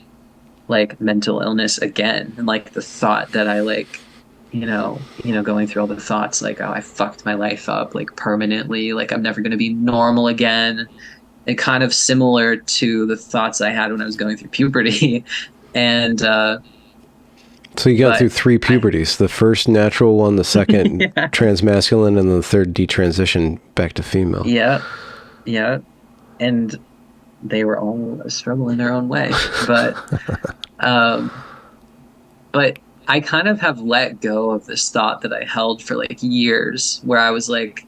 like mental illness again, and like the thought that I like, going through all the thoughts like, oh, I fucked my life up like permanently, like I'm never going to be normal again. And kind of similar to the thoughts I had when I was going through puberty. and So you got through but three I puberties: the first natural one, the second yeah, transmasculine, and the third detransition back to female. yeah, yeah, and they were all a struggle in their own way, um but I kind of have let go of this thought that I held for like years, where I was like,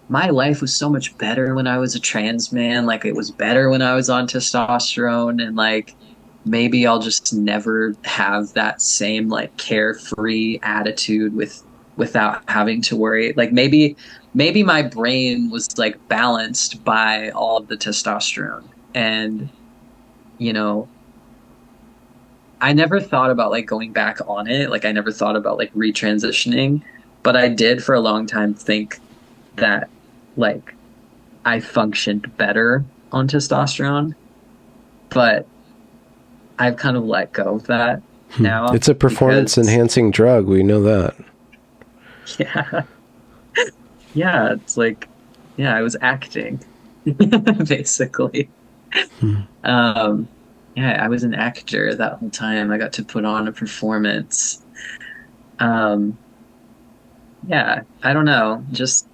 my life was so much better when I was a trans man. Like it was better when I was on testosterone. And like maybe I'll just never have that same like carefree attitude without having to worry. Like maybe my brain was like balanced by all of the testosterone. And, you know, I never thought about like going back on it. Like I never thought about like retransitioning, but I did for a long time think that like I functioned better on testosterone, but I've kind of let go of that now It's a performance because enhancing drug. We know that. yeah, yeah, it's like yeah, I was acting basically. Um yeah, I was an actor that whole time. I got to put on a performance. Um yeah, I don't know. Just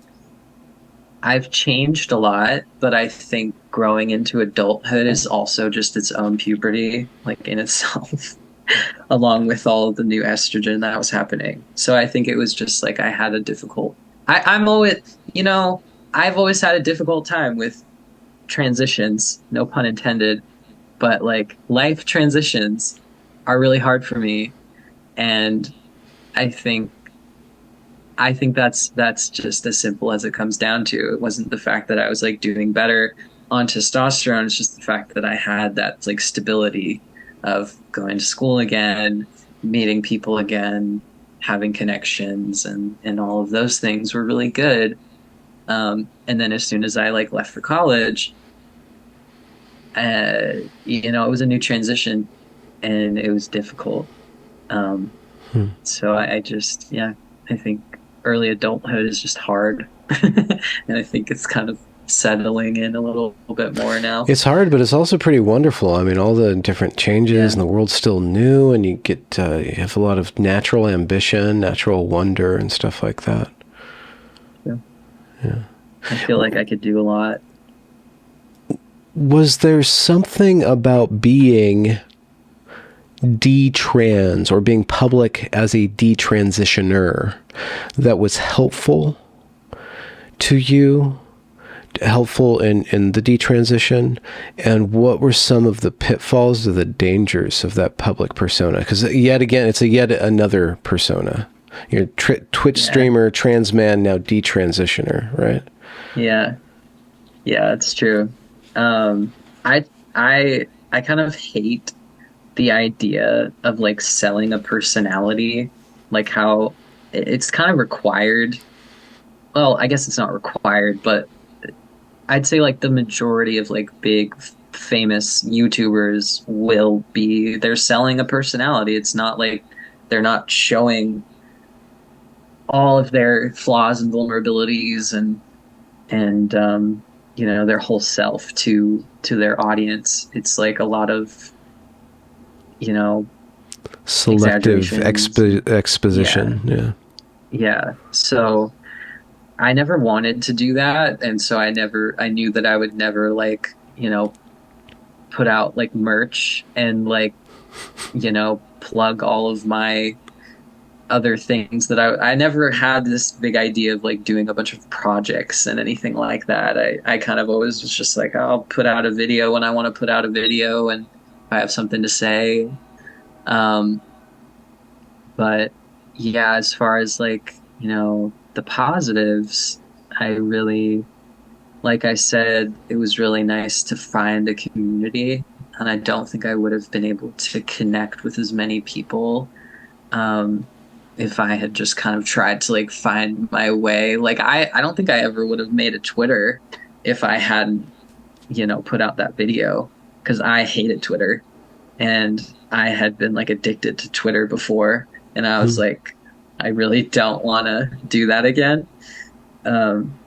I've changed a lot, but I think growing into adulthood is also just its own puberty, like in itself, along with all of the new estrogen that was happening. So I think it was just like I had a difficult. I'm always, I've always had a difficult time with transitions, no pun intended, but like life transitions are really hard for me, and I think that's just as simple as it comes down to. It wasn't the fact that I was like doing better on testosterone. It's just the fact that I had that like stability of going to school again, meeting people again, having connections, and all of those things were really good. And then as soon as I like left for college, it was a new transition and it was difficult. Um, so I just, yeah, I think early adulthood is just hard. And I think it's kind of settling in a little bit more now. It's hard, but it's also pretty wonderful. I mean, all the different changes, Yeah. and the world's still new, and you have a lot of natural ambition, natural wonder, and stuff like that. Yeah. Yeah. I feel like I could do a lot. Was there something about being detrans or being public as a detransitioner that was helpful to you, helpful in the detransition? And what were some of the pitfalls or the dangers of that public persona? Because yet again, it's yet another persona. You're Twitch Yeah. streamer, trans man, now detransitioner, right? Yeah. Yeah, it's true. Um, I kind of hate the idea of like selling a personality, like how it's kind of required. Well, I guess it's not required, but I'd say like the majority of like big famous YouTubers will be they're selling a personality. It's not like they're not showing all of their flaws and vulnerabilities and you know their whole self to their audience. It's like a lot of, you know, Selective exaggerations. Yeah. exposition. Yeah. Yeah. So I never wanted to do that, and so I knew that I would never like, you know, put out like merch and like, you know, plug all of my other things that I never had this big idea of like doing a bunch of projects and anything like that. I kind of always was just like, I'll put out a video when I want to put out a video and I have something to say. Um, but yeah, as far as like, you know, the positives, I really, like I said, it was really nice to find a community. And I don't think I would have been able to connect with as many people um, if I had just kind of tried to like find my way. Like I don't think I ever would have made a Twitter if I hadn't, you know, put out that video because I hated Twitter and I had been like addicted to Twitter before. And I was Hmm. like, I really don't want to do that again. Um,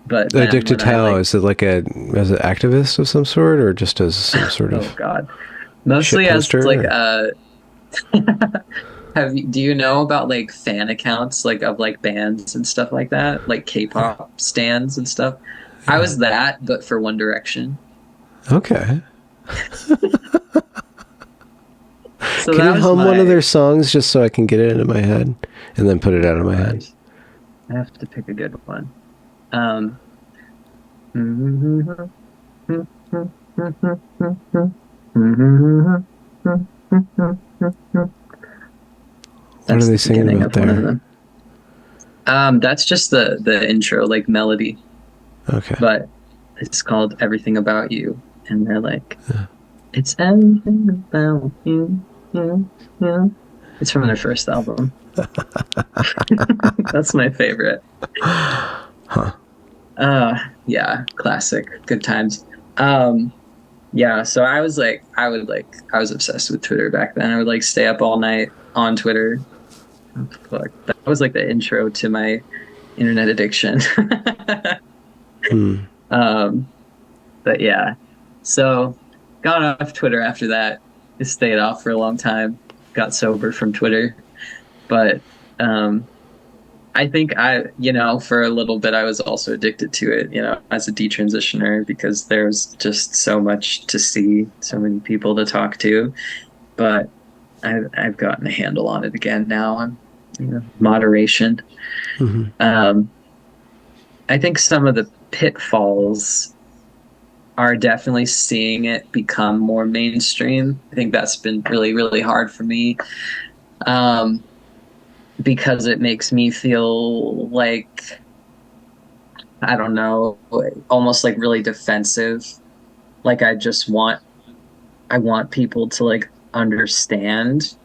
but then Addicted when to I how? like, Is it like as an activist of some sort, or just as some sort oh of God, shit mostly as poster? like Or? do you know about like fan accounts like of like bands and stuff like that? Like K-pop stands and stuff? I Yeah. was that, but for One Direction. Okay. So Can you that was hum one of my, their songs just so I can get it into my head, and then put it oh out of my head? God, I have to pick a good one. What are That's they the singing beginning about of one of there? them. That's just the intro, like melody, Okay. but it's called Everything About You, and they're like, it's everything about you, you, you. It's from their first album. That's my favorite. Huh. Yeah, classic, good times. Um, yeah, so I was like, I was obsessed with Twitter back then. I would like stay up all night on Twitter. Oh, fuck. That was like the intro to my internet addiction. Hmm. Um, but yeah, so got off Twitter after that. It stayed off for a long time. Got sober from Twitter, but um, I think you know, for a little bit, I was also addicted to it, you know, as a detransitioner because there's just so much to see, so many people to talk to. But I've gotten a handle on it again now. I'm, you know, moderation. Hmm. Um, I think some of the pitfalls are definitely seeing it become more mainstream. I think that's been really, really hard for me. Um, because it makes me feel like I don't know, almost like really defensive. Like I want people to like understand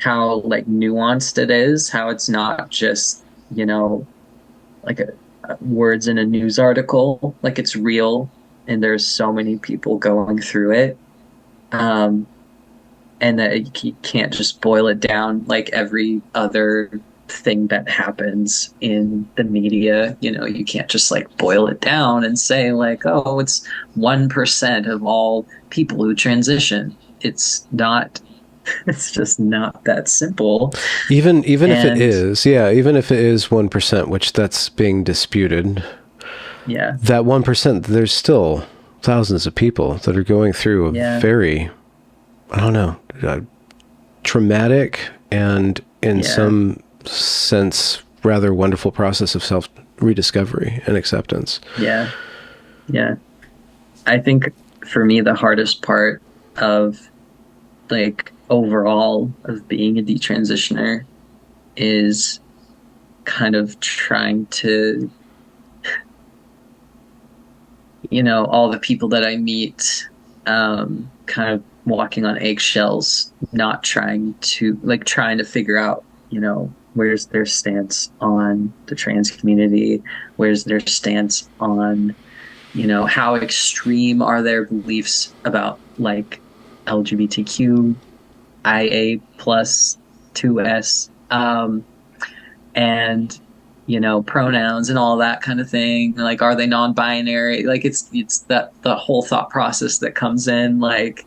how like nuanced it is, how it's not just, you know, like words in a news article, like it's real and there's so many people going through it. Um, and that you can't just boil it down like every other thing that happens in the media. You know, you can't just like boil it down and say like, oh, it's 1% of all people who transition. It's not, it's just not that simple. Even if it And is, yeah, even if it is 1%, which that's being disputed, yeah, that 1%, there's still thousands of people that are going through a yeah, very, I don't know, traumatic and in yeah, some sense rather wonderful process of self rediscovery and acceptance. yeah, yeah. I think for me, the hardest part of like overall of being a detransitioner is kind of trying to, all the people that I meet, kind of walking on eggshells, not trying to figure out, where's their stance on the trans community, where's their stance on, how extreme are their beliefs about like LGBTQIA plus 2S, and pronouns and all that kind of thing. Like, are they non-binary? Like, it's that the whole thought process that comes in. Like,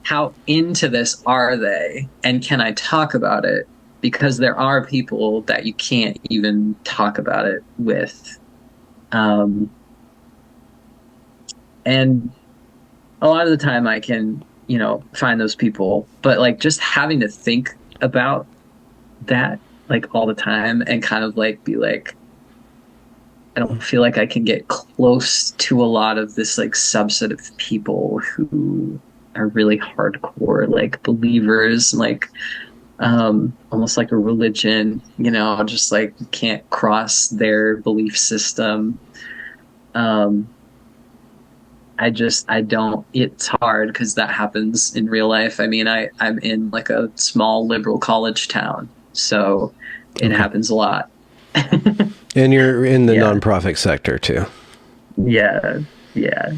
how into this are they, and can I talk about it? Because there are people that you can't even talk about it with, um, and a lot of the time I can find those people, but like just having to think about that like all the time and kind of like be like, I don't feel like I can get close to a lot of this like subset of people who are really hardcore like believers, like almost like a religion, just like can't cross their belief system. um I don't, it's hard because that happens in real life. I mean, I'm in like a small liberal college town, so it Okay. happens a lot. And you're in the Yeah. nonprofit sector too. Yeah. Yeah.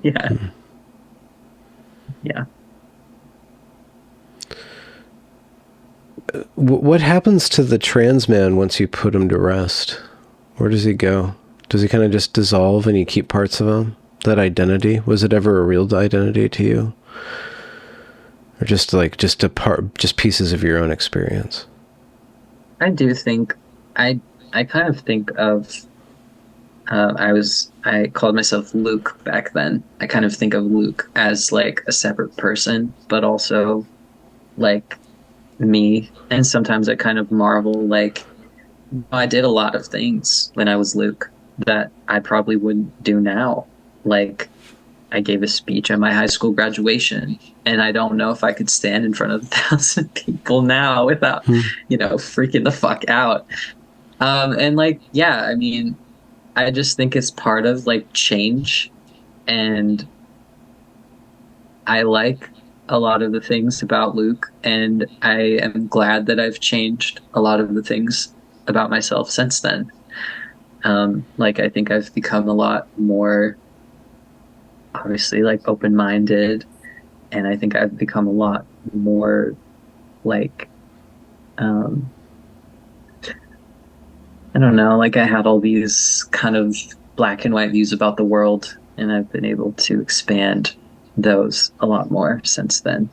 Yeah. Yeah. What happens to the trans man once you put him to rest? Where does he go? Does he kind of just dissolve and you keep parts of him? That identity? Was it ever a real identity to you? Or just like, just a part, just pieces of your own experience? I do think I I kind of think of, I called myself Luke back then. I kind of think of Luke as like a separate person, but also like me. And sometimes I kind of marvel, like, I did a lot of things when I was Luke that I probably wouldn't do now. Like, I gave a speech at my high school graduation, and I don't know if I could stand in front of 1,000 people now without, Hmm. freaking the fuck out. And like, yeah, I mean, I just think it's part of like change, and I like a lot of the things about Luke, and I am glad that I've changed a lot of the things about myself since then. Like, I think I've become a lot more, obviously, like open-minded, and I think I've become a lot more like, um, I don't know, like I had all these kind of black and white views about the world, and I've been able to expand those a lot more since then.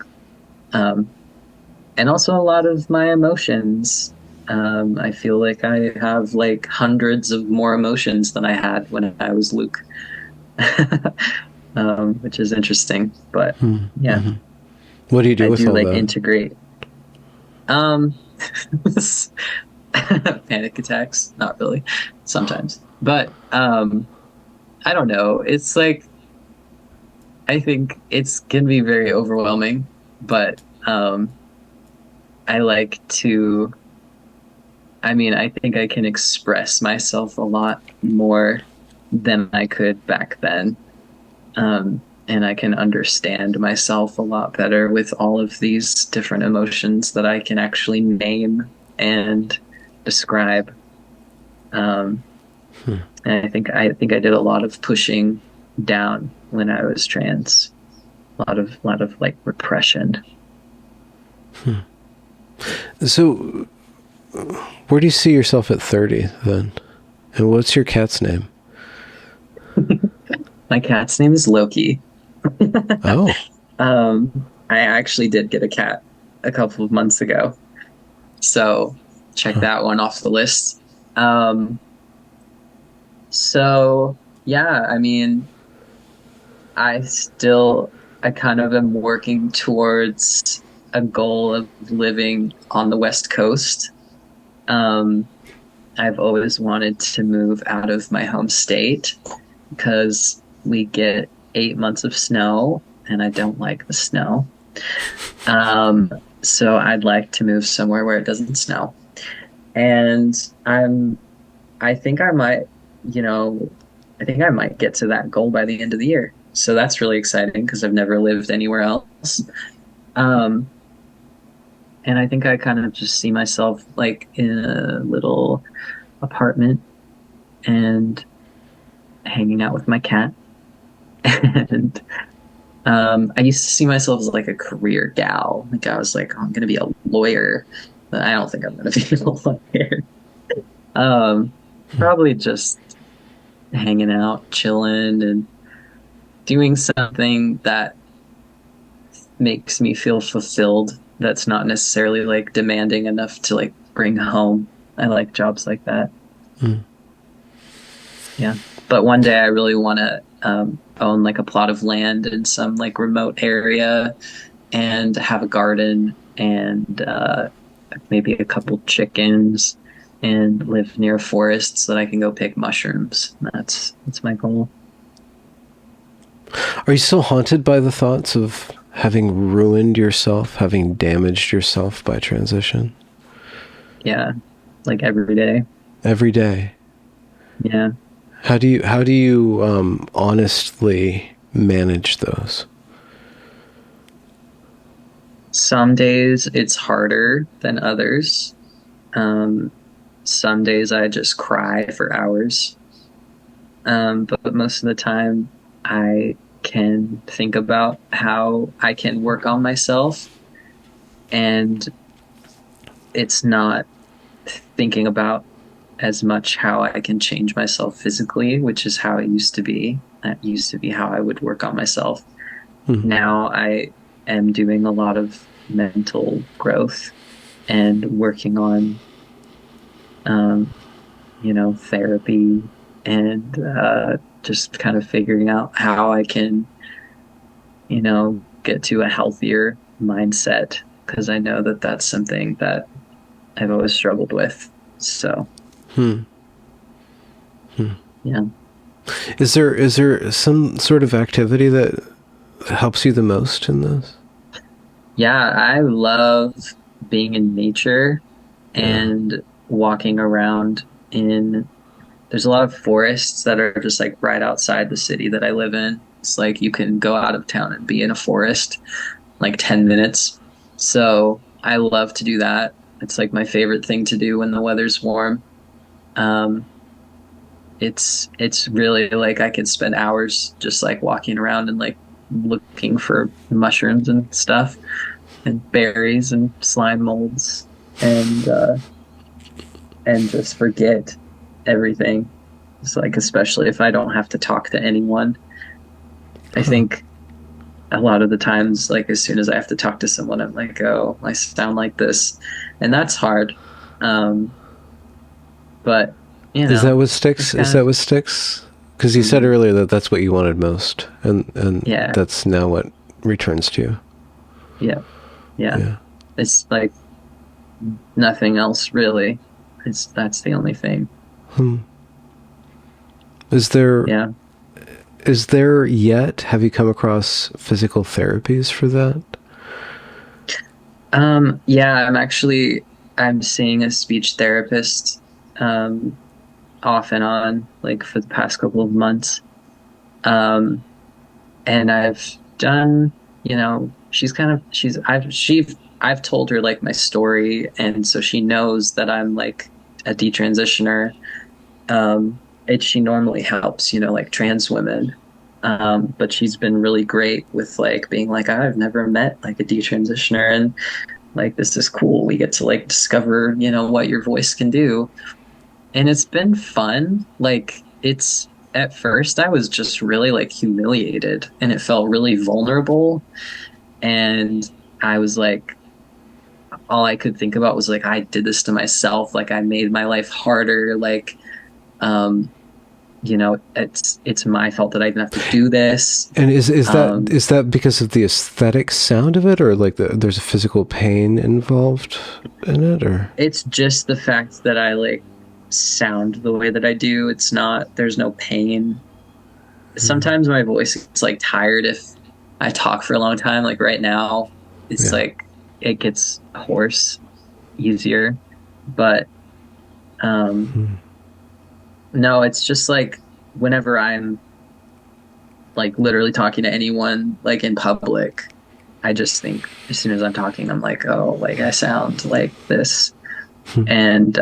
Um, and also a lot of my emotions. I feel like I have like hundreds of more emotions than I had when I was Luke, which is interesting. But yeah, Mm-hmm. What do you do I with do all like that? integrate. Um, panic attacks, not really, sometimes, but I don't know. It's like, I think it's can be very overwhelming, but I like to. I mean, I think I can express myself a lot more than I could back then. And I can understand myself a lot better with all of these different emotions that I can actually name and describe. Um, and I think I did a lot of pushing down when I was trans. A lot of like repression. So, where do you see yourself at 30 then? And what's your cat's name? My cat's name is Loki. Oh. I actually did get a cat a couple of months ago, so check Huh. that one off the list. Um, so yeah, I mean, I kind of am working towards a goal of living on the West Coast. Um, I've always wanted to move out of my home state because we get 8 months of snow, and I don't like the snow. Um, So I'd like to move somewhere where it doesn't snow. And I think I might, you know, I think I might get to that goal by the end of the year. So that's really exciting because I've never lived anywhere else. Um, and I think I kind of just see myself like in a little apartment and hanging out with my cat. And I used to see myself as like a career gal. Like I was like, oh, I'm gonna be a lawyer, but I don't think I'm gonna be a lawyer. Um, Probably just hanging out, chilling, and doing something that makes me feel fulfilled. That's not necessarily like demanding enough to like bring home. I like jobs like that. Mm. Yeah. But one day I really want to own like a plot of land in some like remote area and have a garden and maybe a couple chickens and live near a forest so that I can go pick mushrooms. That's my goal. Are you still haunted by the thoughts of having ruined yourself, having damaged yourself by transition? Yeah, like every day. Every day. Yeah. How do you honestly manage those? Some days it's harder than others. Um, some days I just cry for hours. But most of the time I can think about how I can work on myself, and it's not thinking about as much how I can change myself physically, which is how it used to be. That used to be how I would work on myself. Hmm. Now I am doing a lot of mental growth and working on, um, therapy and just kind of figuring out how I can, get to a healthier mindset because I know that that's something that I've always struggled with. So, Hmm. yeah. Is there some sort of activity that helps you the most in this? Yeah, I love being in nature Yeah. and walking around in there's a lot of forests that are just like right outside the city that I live in. It's like you can go out of town and be in a forest like 10 minutes. So I love to do that. It's like my favorite thing to do when the weather's warm. Um, it's really like I could spend hours just like walking around and like looking for mushrooms and stuff and berries and slime molds and just forget everything. It's like especially if I don't have to talk to anyone. I Huh. think a lot of the times, like as soon as I have to talk to someone, I'm like, oh, I sound like this, and that's hard. Um, but Is that what it's sticks? Is kind that of what sticks? Because you said mm, earlier that that's what you wanted most, and yeah, that's now what returns to you. yeah, yeah. Yeah. It's like nothing else really. It's that's the only thing. Hmm. Is there Yeah. is there yet? Have you come across physical therapies for that? Yeah, I'm seeing a speech therapist um off and on like for the past couple of months. Um and I've done, I've told her like my story and so she knows that I'm like a detransitioner. She normally helps, like trans women. But she's been really great with like being like, I've never met like a detransitioner and like this is cool. We get to like discover, what your voice can do. And it's been fun. Like it's at first I was just really like humiliated and it felt really vulnerable. And I was like, all I could think about was like, I did this to myself. Like I made my life harder. Like, um, it's my fault that I didn't have to do this. And is that Um, is that because of the aesthetic sound of it, or like there's a physical pain involved in it, or it's just the fact that I like sound the way that I do. It's not, there's no pain. Sometimes my voice gets like tired if I talk for a long time. Like right now, it's yeah. like it gets hoarse easier. But um, no, it's just like whenever I'm like literally talking to anyone like in public, I just think as soon as I'm talking, I'm like, oh, like I sound like this. And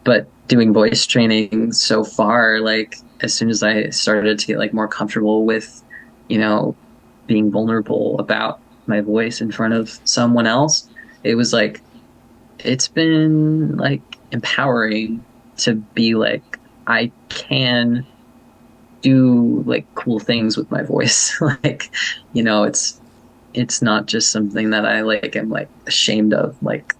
but doing voice training so far, like as soon as I started to get like more comfortable with, you know, being vulnerable about my voice in front of someone else, it was like it's been like empowering to be like I can do like cool things with my voice. Like, it's not just something that I like am like ashamed of, like,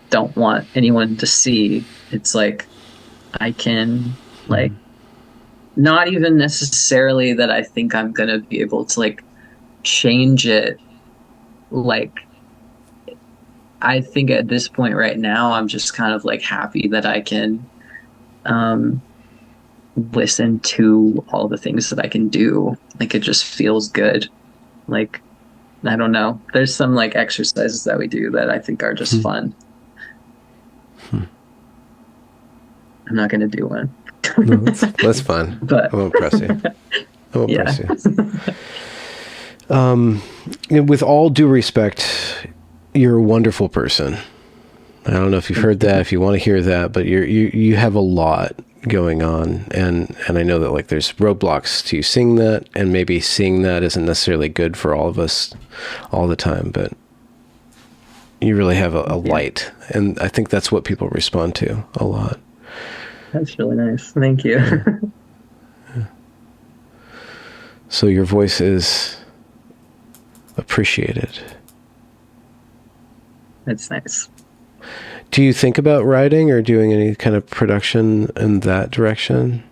don't want anyone to see. It's like I can like not even necessarily that I think I'm gonna be able to like change it. Like I think at this point right now, I'm just kind of like happy that I can um listen to all the things that I can do. Like it just feels good. Like I don't know. There's some like exercises that we do that I think are just fun. I'm not gonna do one. No, that's fine. But I won't press you. I won't yeah. press you. With all due respect, you're a wonderful person. I don't know if you've heard that, if you want to hear that, but you have a lot going on, and I know that like there's roadblocks to you seeing that, and maybe seeing that isn't necessarily good for all of us all the time, but you really have a light, and I think that's what people respond to a lot. That's really nice. Thank you. Yeah. So your voice is appreciated. That's nice. Do you think about writing or doing any kind of production in that direction?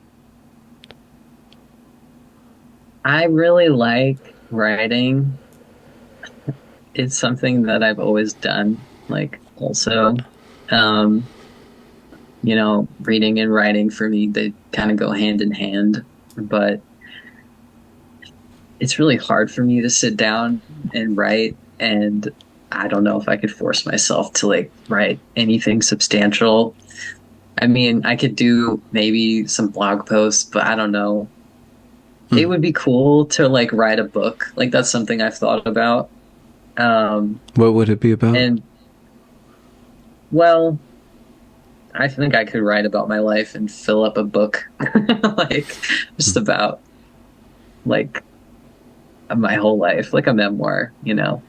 I really like writing. It's something that I've always done. Like also, um, reading and writing for me, they kind of go hand in hand, but it's really hard for me to sit down and write. And I don't know if I could force myself to like write anything substantial. I mean, I could do maybe some blog posts, but I don't know. It would be cool to like write a book. Like that's something I've thought about. What would it be about? And well, I think I could write about my life and fill up a book, like just about like my whole life, like a memoir.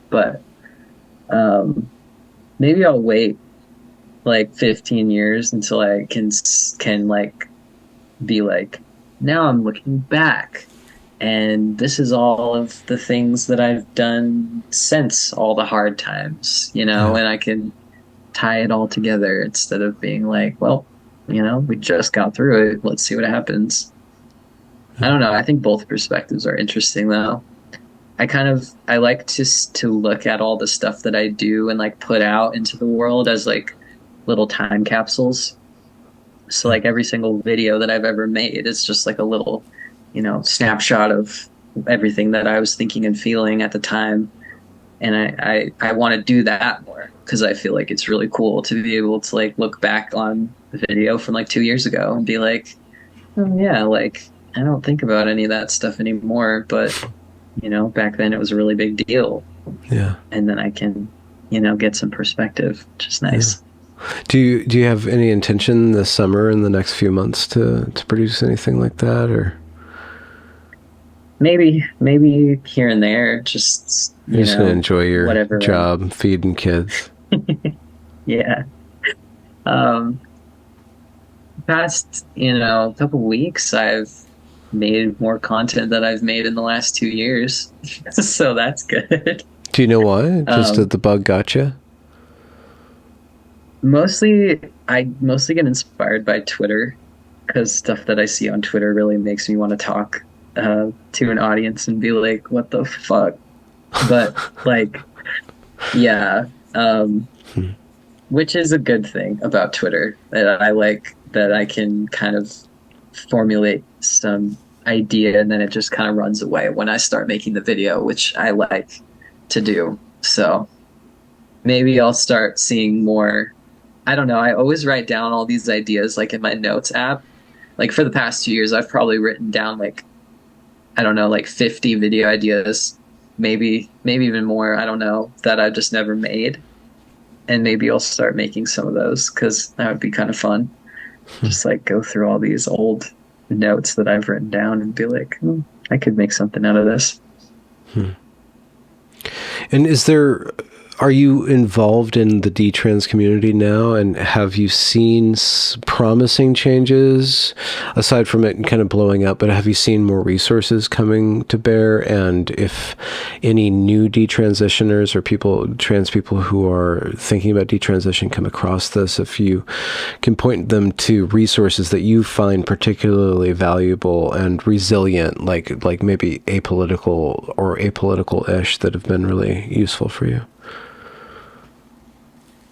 But um, maybe I'll wait like 15 years until I can like be like, now I'm looking back, and this is all of the things that I've done since all the hard times, Yeah. and I can tie it all together instead of being like, well, we just got through it. Let's see what happens. I don't know. I think both perspectives are interesting though. I like to look at all the stuff that I do and like put out into the world as like little time capsules. So like every single video that I've ever made is just like a little, snapshot of everything that I was thinking and feeling at the time. And I want to do that more because I feel like it's really cool to be able to like look back on the video from like 2 years ago and be like, oh yeah, like I don't think about any of that stuff anymore, but back then it was a really big deal. Yeah. And then I can, get some perspective, which is nice. Yeah. Do you have any intention this summer in the next few months to produce anything like that, or Maybe here and there, just you're just gonna enjoy your whatever job, feeding kids? Yeah. Past, couple weeks, I've made more content than I've made in the last 2 years. So that's good. Do you know why? Just that the bug got you? I mostly get inspired by Twitter because stuff that I see on Twitter really makes me want to talk to an audience and be like, what the fuck? But like, yeah, which is a good thing about Twitter that I like, that I can kind of formulate some idea and then it just kind of runs away when I start making the video, which I like to do. So maybe I'll start seeing more. I don't know. I always write down all these ideas like in my notes app. Like for the past 2 years, I've probably written down like, I don't know, like 50 video ideas, maybe even more. I don't know, that I've just never made. And maybe I'll start making some of those because that would be kind of fun. Just like go through all these old notes that I've written down and be like, I could make something out of this. And are you involved in the detrans community now? And have you seen promising changes aside from it kind of blowing up? But have you seen more resources coming to bear? And if any new detransitioners or trans people who are thinking about detransition come across this, if you can point them to resources that you find particularly valuable and resilient, like maybe apolitical or apolitical-ish, that have been really useful for you.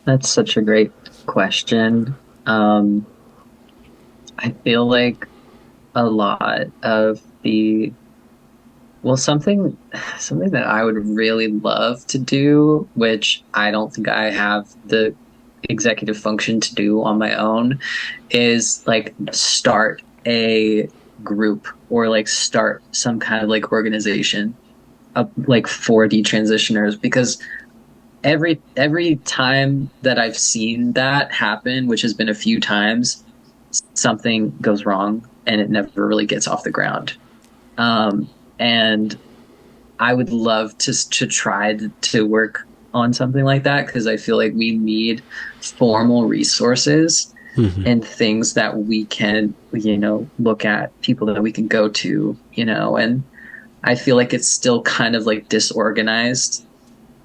That's such a great question. I feel like a lot of the well, something that I would really love to do, which I don't think I have the executive function to do on my own, is like start a group or like start some kind of like organization like for detransitioners because every time that I've seen that happen, which has been a few times, something goes wrong and it never really gets off the ground. And I would love to try to work on something like that because I feel like we need formal resources Mm-hmm. and things that we can, look at, people that we can go to, and I feel like it's still kind of like disorganized.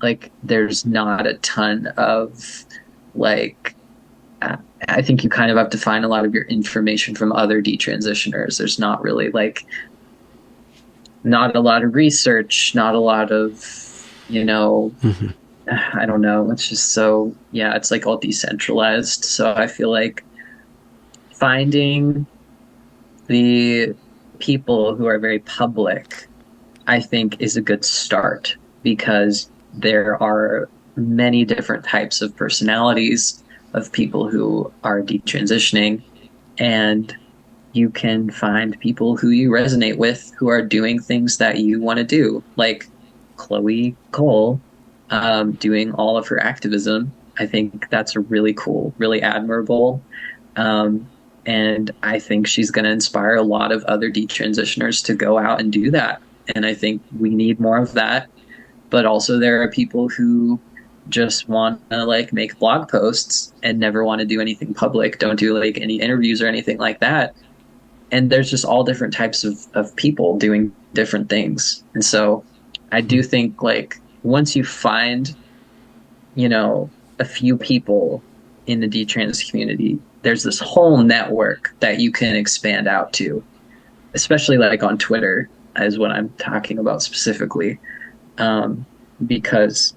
Like there's not a ton of like I think you kind of have to find a lot of your information from other detransitioners. There's not really like not a lot of research, not a lot of, Mm-hmm. I don't know. It's just so, yeah, it's like all decentralized. So I feel like finding the people who are very public, I think is a good start because there are many different types of personalities of people who are detransitioning and you can find people who you resonate with who are doing things that you want to do, like Chloe Cole doing all of her activism. I think that's really cool, really admirable. Um, and I think she's going to inspire a lot of other detransitioners to go out and do that. And I think we need more of that. But also, there are people who just want to like make blog posts and never want to do anything public, don't do like any interviews or anything like that, and there's just all different types of people doing different things. And so I do think like once you find, a few people in the detrans community, there's this whole network that you can expand out to, especially like on Twitter is what I'm talking about specifically. Um, because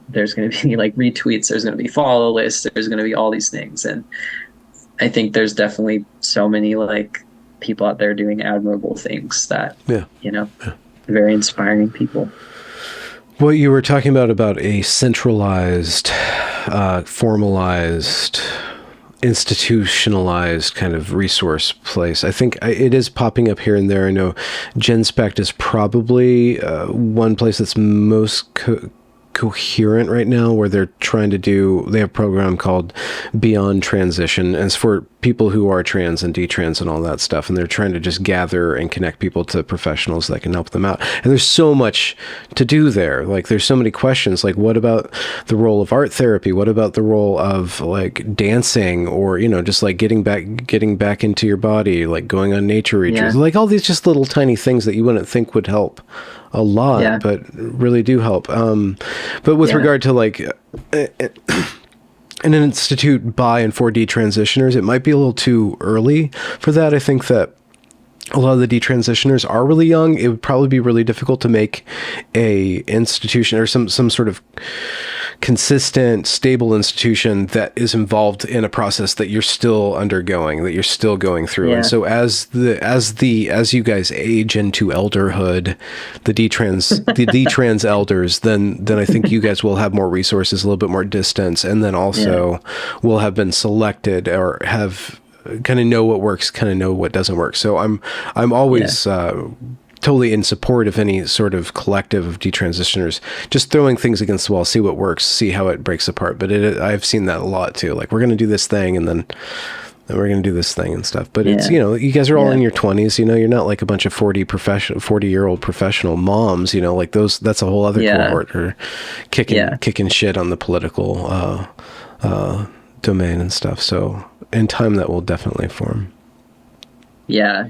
there's going to be like retweets, there's going to be follow lists, there's going to be all these things. And I think there's definitely so many like people out there doing admirable things that, Yeah. very inspiring people. What you were talking about a centralized, formalized, institutionalized kind of resource place. I think it is popping up here and there. I know GenSpect is probably one place that's most coherent right now, where they have a program called Beyond Transition, and it's for people who are trans and detrans and all that stuff, and they're trying to just gather and connect people to professionals that can help them out. And there's so much to do there. Like there's so many questions, like what about the role of art therapy, what about the role of like dancing, or just like getting back into your body, like going on nature retreats, like all these just little tiny things that you wouldn't think would help a lot, but really do help. But with regard to like an institute by and for detransitioners, it might be a little too early for that. I think that a lot of the detransitioners are really young. It would probably be really difficult to make a institution or some sort of consistent, stable institution that is involved in a process that you're still undergoing, that you're still going through. Yeah. And so as you guys age into elderhood, the detrans elders, then I think you guys will have more resources, a little bit more distance, and then also will have been selected or have kind of know what works, kind of know what doesn't work. So I'm always totally in support of any sort of collective of detransitioners, just throwing things against the wall, see what works, see how it breaks apart. But I've seen that a lot too. Like, we're going to do this thing, and then we're going to do this thing and stuff. But it's, you know, you guys are all in your 20s, you know, you're not like a bunch of 40-year-old professional moms, you know, like that's a whole other cohort, or kicking shit on the political domain and stuff. So in time that will definitely form. Yeah.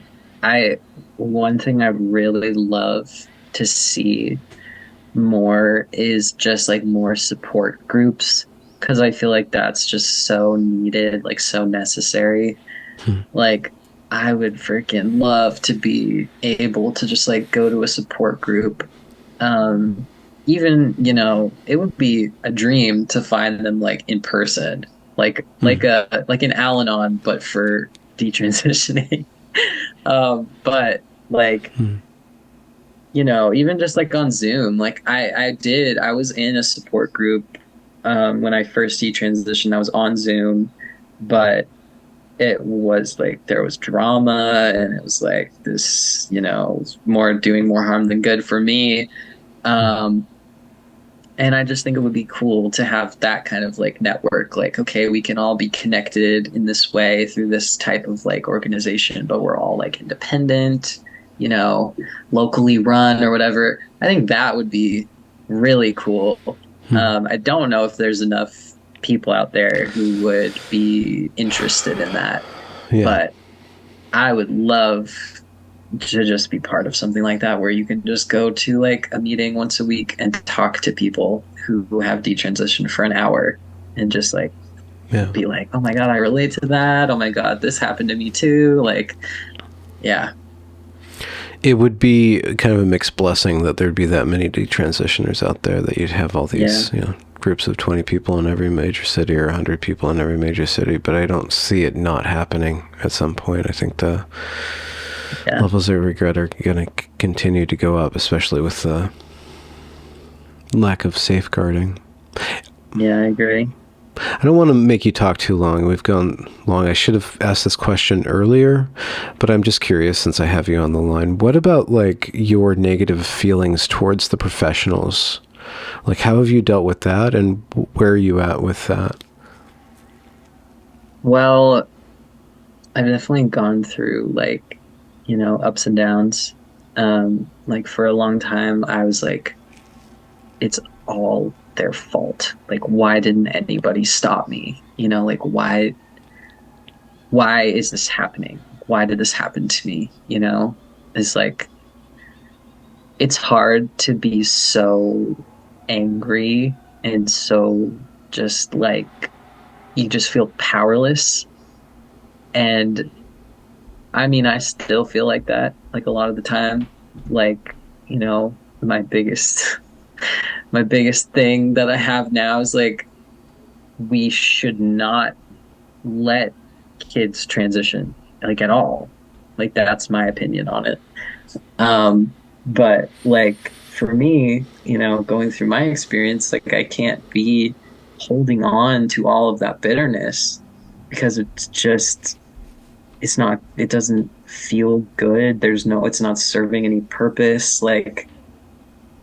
One thing I really love to see more is just like more support groups, because I feel like that's just so needed, like so necessary. Like, I would freaking love to be able to just like go to a support group. Even, you know, it would be a dream to find them like in person, like an Al-Anon, but for detransitioning. But like, you know, even just like on Zoom, like I was in a support group when I first detransitioned. I was on Zoom, but it was like there was drama, and it was like this, you know, doing more harm than good for me. And I just think it would be cool to have that kind of like network. Like, okay, we can all be connected in this way through this type of like organization, but we're all like independent, you know, locally run or whatever. I think that would be really cool. I don't know if there's enough people out there who would be interested in that, but I would love to just be part of something like that, where you can just go to like a meeting once a week and talk to people who have detransitioned for an hour, and just like be like, oh my God, I relate to that. Oh my God, this happened to me too. Like, yeah. It would be kind of a mixed blessing that there'd be that many detransitioners out there, that you'd have all these, you know, groups of 20 people in every major city, or 100 people in every major city. But I don't see it not happening at some point. I think the levels of regret are going to continue to go up, especially with the lack of safeguarding. Yeah, I agree. I don't want to make you talk too long. We've gone long. I should have asked this question earlier, but I'm just curious, since I have you on the line. What about like your negative feelings towards the professionals? Like, how have you dealt with that, and where are you at with that? Well, I've definitely gone through like, you know, ups and downs. Like, for a long time, I was like, it's all their fault. Like, why didn't anybody stop me? You know, like, why is this happening? Why did this happen to me? You know, it's like, it's hard to be so angry and so just like, you just feel powerless. And I mean, I still feel like that, like a lot of the time. Like, you know, my biggest my biggest thing that I have now is like, we should not let kids transition, like, at all. Like, that's my opinion on it. But like, for me, you know, going through my experience, like, I can't be holding on to all of that bitterness, because it doesn't feel good. It's not serving any purpose. Like,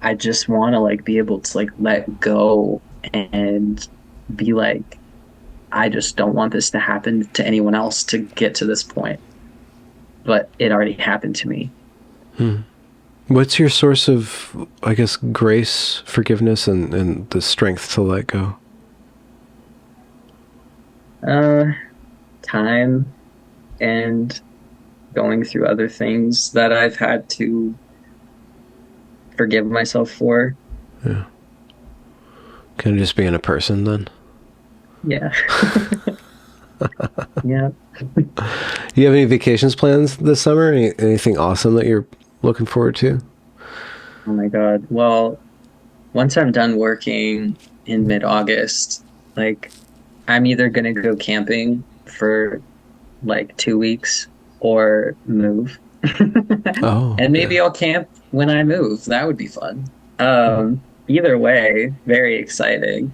I just want to like be able to like let go and be like, I just don't want this to happen to anyone else to get to this point. But it already happened to me. What's your source of, I guess, grace, forgiveness, and the strength to let go? Time, and going through other things that I've had to forgive myself for. Yeah. Kind of just being a person then? Yeah. Yeah. Do you have any vacations plans this summer? Anything awesome that you're looking forward to? Oh my God. Well, once I'm done working in mid-August, like I'm either gonna go camping for like 2 weeks or move. Oh, And maybe yeah. I'll camp when I move. That would be fun. Either way, very exciting.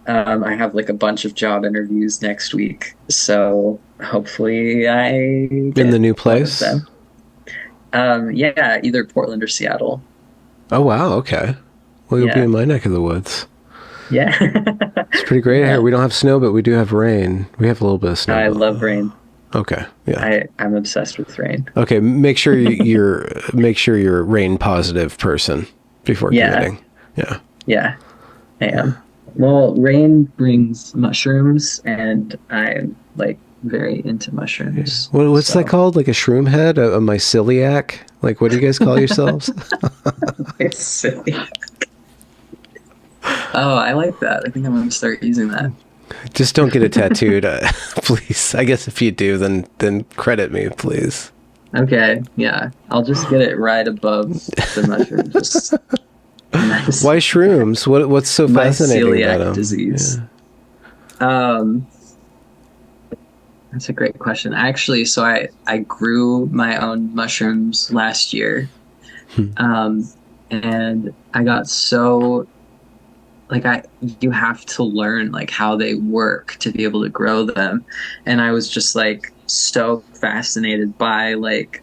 I have like a bunch of job interviews next week, so hopefully I In the get new one of place? them. Yeah, either Portland or Seattle. Oh, wow. Okay. Well, you'll be Yeah, in my neck of the woods. yeah, It's pretty great here. yeah. We don't have snow, but we do have rain. We have a little bit of snow, I but love rain. okay. Yeah. I'm obsessed with rain. Okay. Make sure you're a rain positive person before Yeah, committing. Yeah. yeah, I Yeah. am. Well, rain brings mushrooms, and I'm like very into mushrooms. What's that So called? Like a shroom head? A myceliac? Like, what do you guys call yourselves? it's silly. Oh, I like that. I think I'm gonna start using that. Just don't get it tattooed, please. I guess if you do, then credit me, please. Okay, yeah. I'll just get it right above the mushroom. Just nice. Why shrooms? What's so My fascinating about celiac them? disease. Yeah. Um, that's a great question. Actually, so I grew my own mushrooms last year. Hmm. And I got so like I you have to learn like how they work to be able to grow them. And I was just like so fascinated by like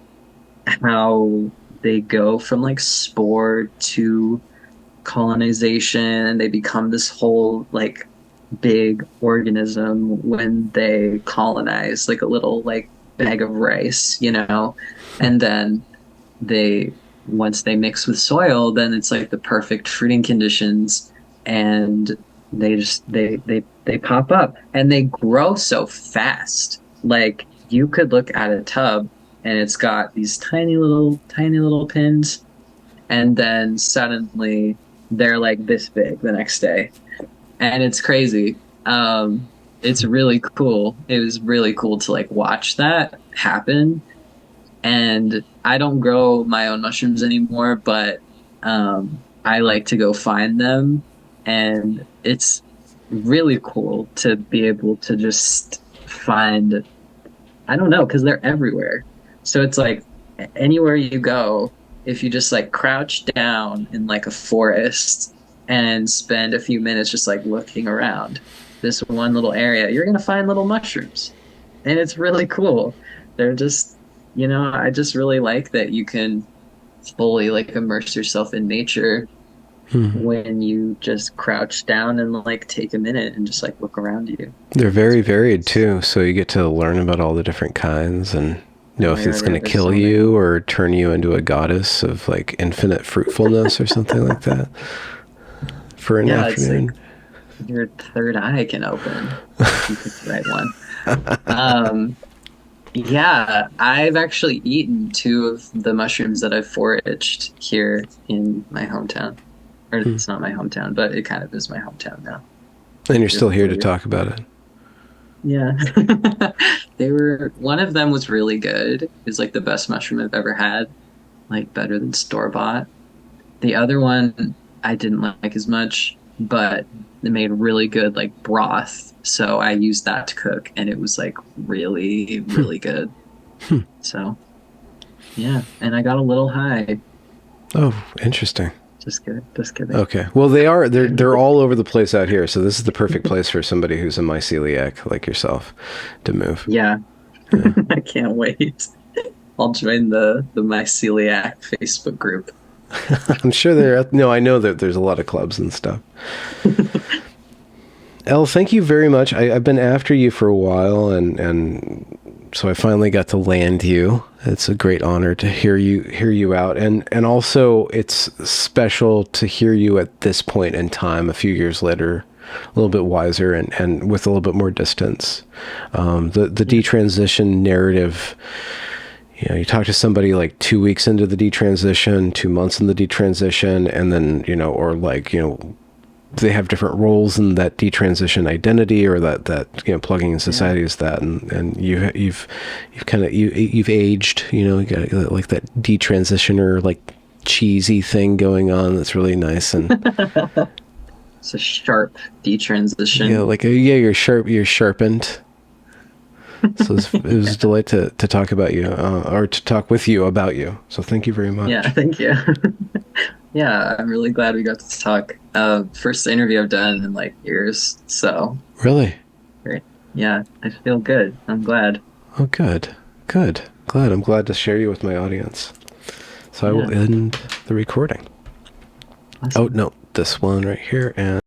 how they go from like spore to colonization. They become this whole like big organism when they colonize like a little like bag of rice, you know, and then they once they mix with soil, then it's like the perfect fruiting conditions, and they pop up and they grow so fast. Like you could look at a tub and it's got these tiny little pins, and then suddenly they're like this big the next day, and it's crazy. It's really cool. It was really cool to like watch that happen. And I don't grow my own mushrooms anymore, but I like to go find them, and it's really cool to be able to just find, I don't know, because they're everywhere. So it's like anywhere you go, if you just like crouch down in like a forest and spend a few minutes just like looking around this one little area, you're gonna find little mushrooms. And it's really cool. They're just, I just really like that you can fully like immerse yourself in nature Hmm. when you just crouch down and like take a minute and just like look around you. They're very varied It's too, so you get to learn about all the different kinds and know if it's going to There's kill so you many. or turn you into a goddess of like infinite fruitfulness or something like that for an Yeah, it's like afternoon. your third eye can open if you pick the right one. Um, yeah, I've actually eaten two of the mushrooms that I've foraged here in my hometown. Or Hmm. it's not my hometown, but it kind of is my hometown now. And you're Here still here for to you. talk about it. Yeah. One of them was really good. It's like the best mushroom I've ever had, like better than store bought. The other one I didn't like as much, but they made really good like broth. So I used that to cook, and it was like really, Hmm. really good. Hmm. So yeah, and I got a little high. Oh, interesting. Just kidding, just kidding. Okay. Well, they're all over the place out here, so this is the perfect place for somebody who's a myceliac like yourself to move. Yeah, Yeah. I can't wait. I'll join the myceliac Facebook group. I'm sure no, I know that there's a lot of clubs and stuff. Elle, thank you very much. I've been after you for a while, and so I finally got to land you. It's a great honor to hear you out, and also it's special to hear you at this point in time, a few years later, a little bit wiser and with a little bit more distance. The Yeah, detransition narrative. You talk to somebody like 2 weeks into the detransition, 2 months in the detransition, and then, or like, they have different roles in that detransition identity, or that plugging in yeah, society is that, and you've kind of you've aged, you got like that detransitioner like cheesy thing going on that's really nice. And it's a sharp detransition. yeah, like you're sharpened. So it was a delight to talk about you, or to talk with you about you. So thank you very much. Yeah, thank you. Yeah, I'm really glad we got to talk. First interview I've done in like years, so Really? great. Yeah, I feel good. I'm glad. Oh, good. Good. I'm glad to share you with my audience. So I will Yeah, end the recording. awesome. Oh, no, this one right here, and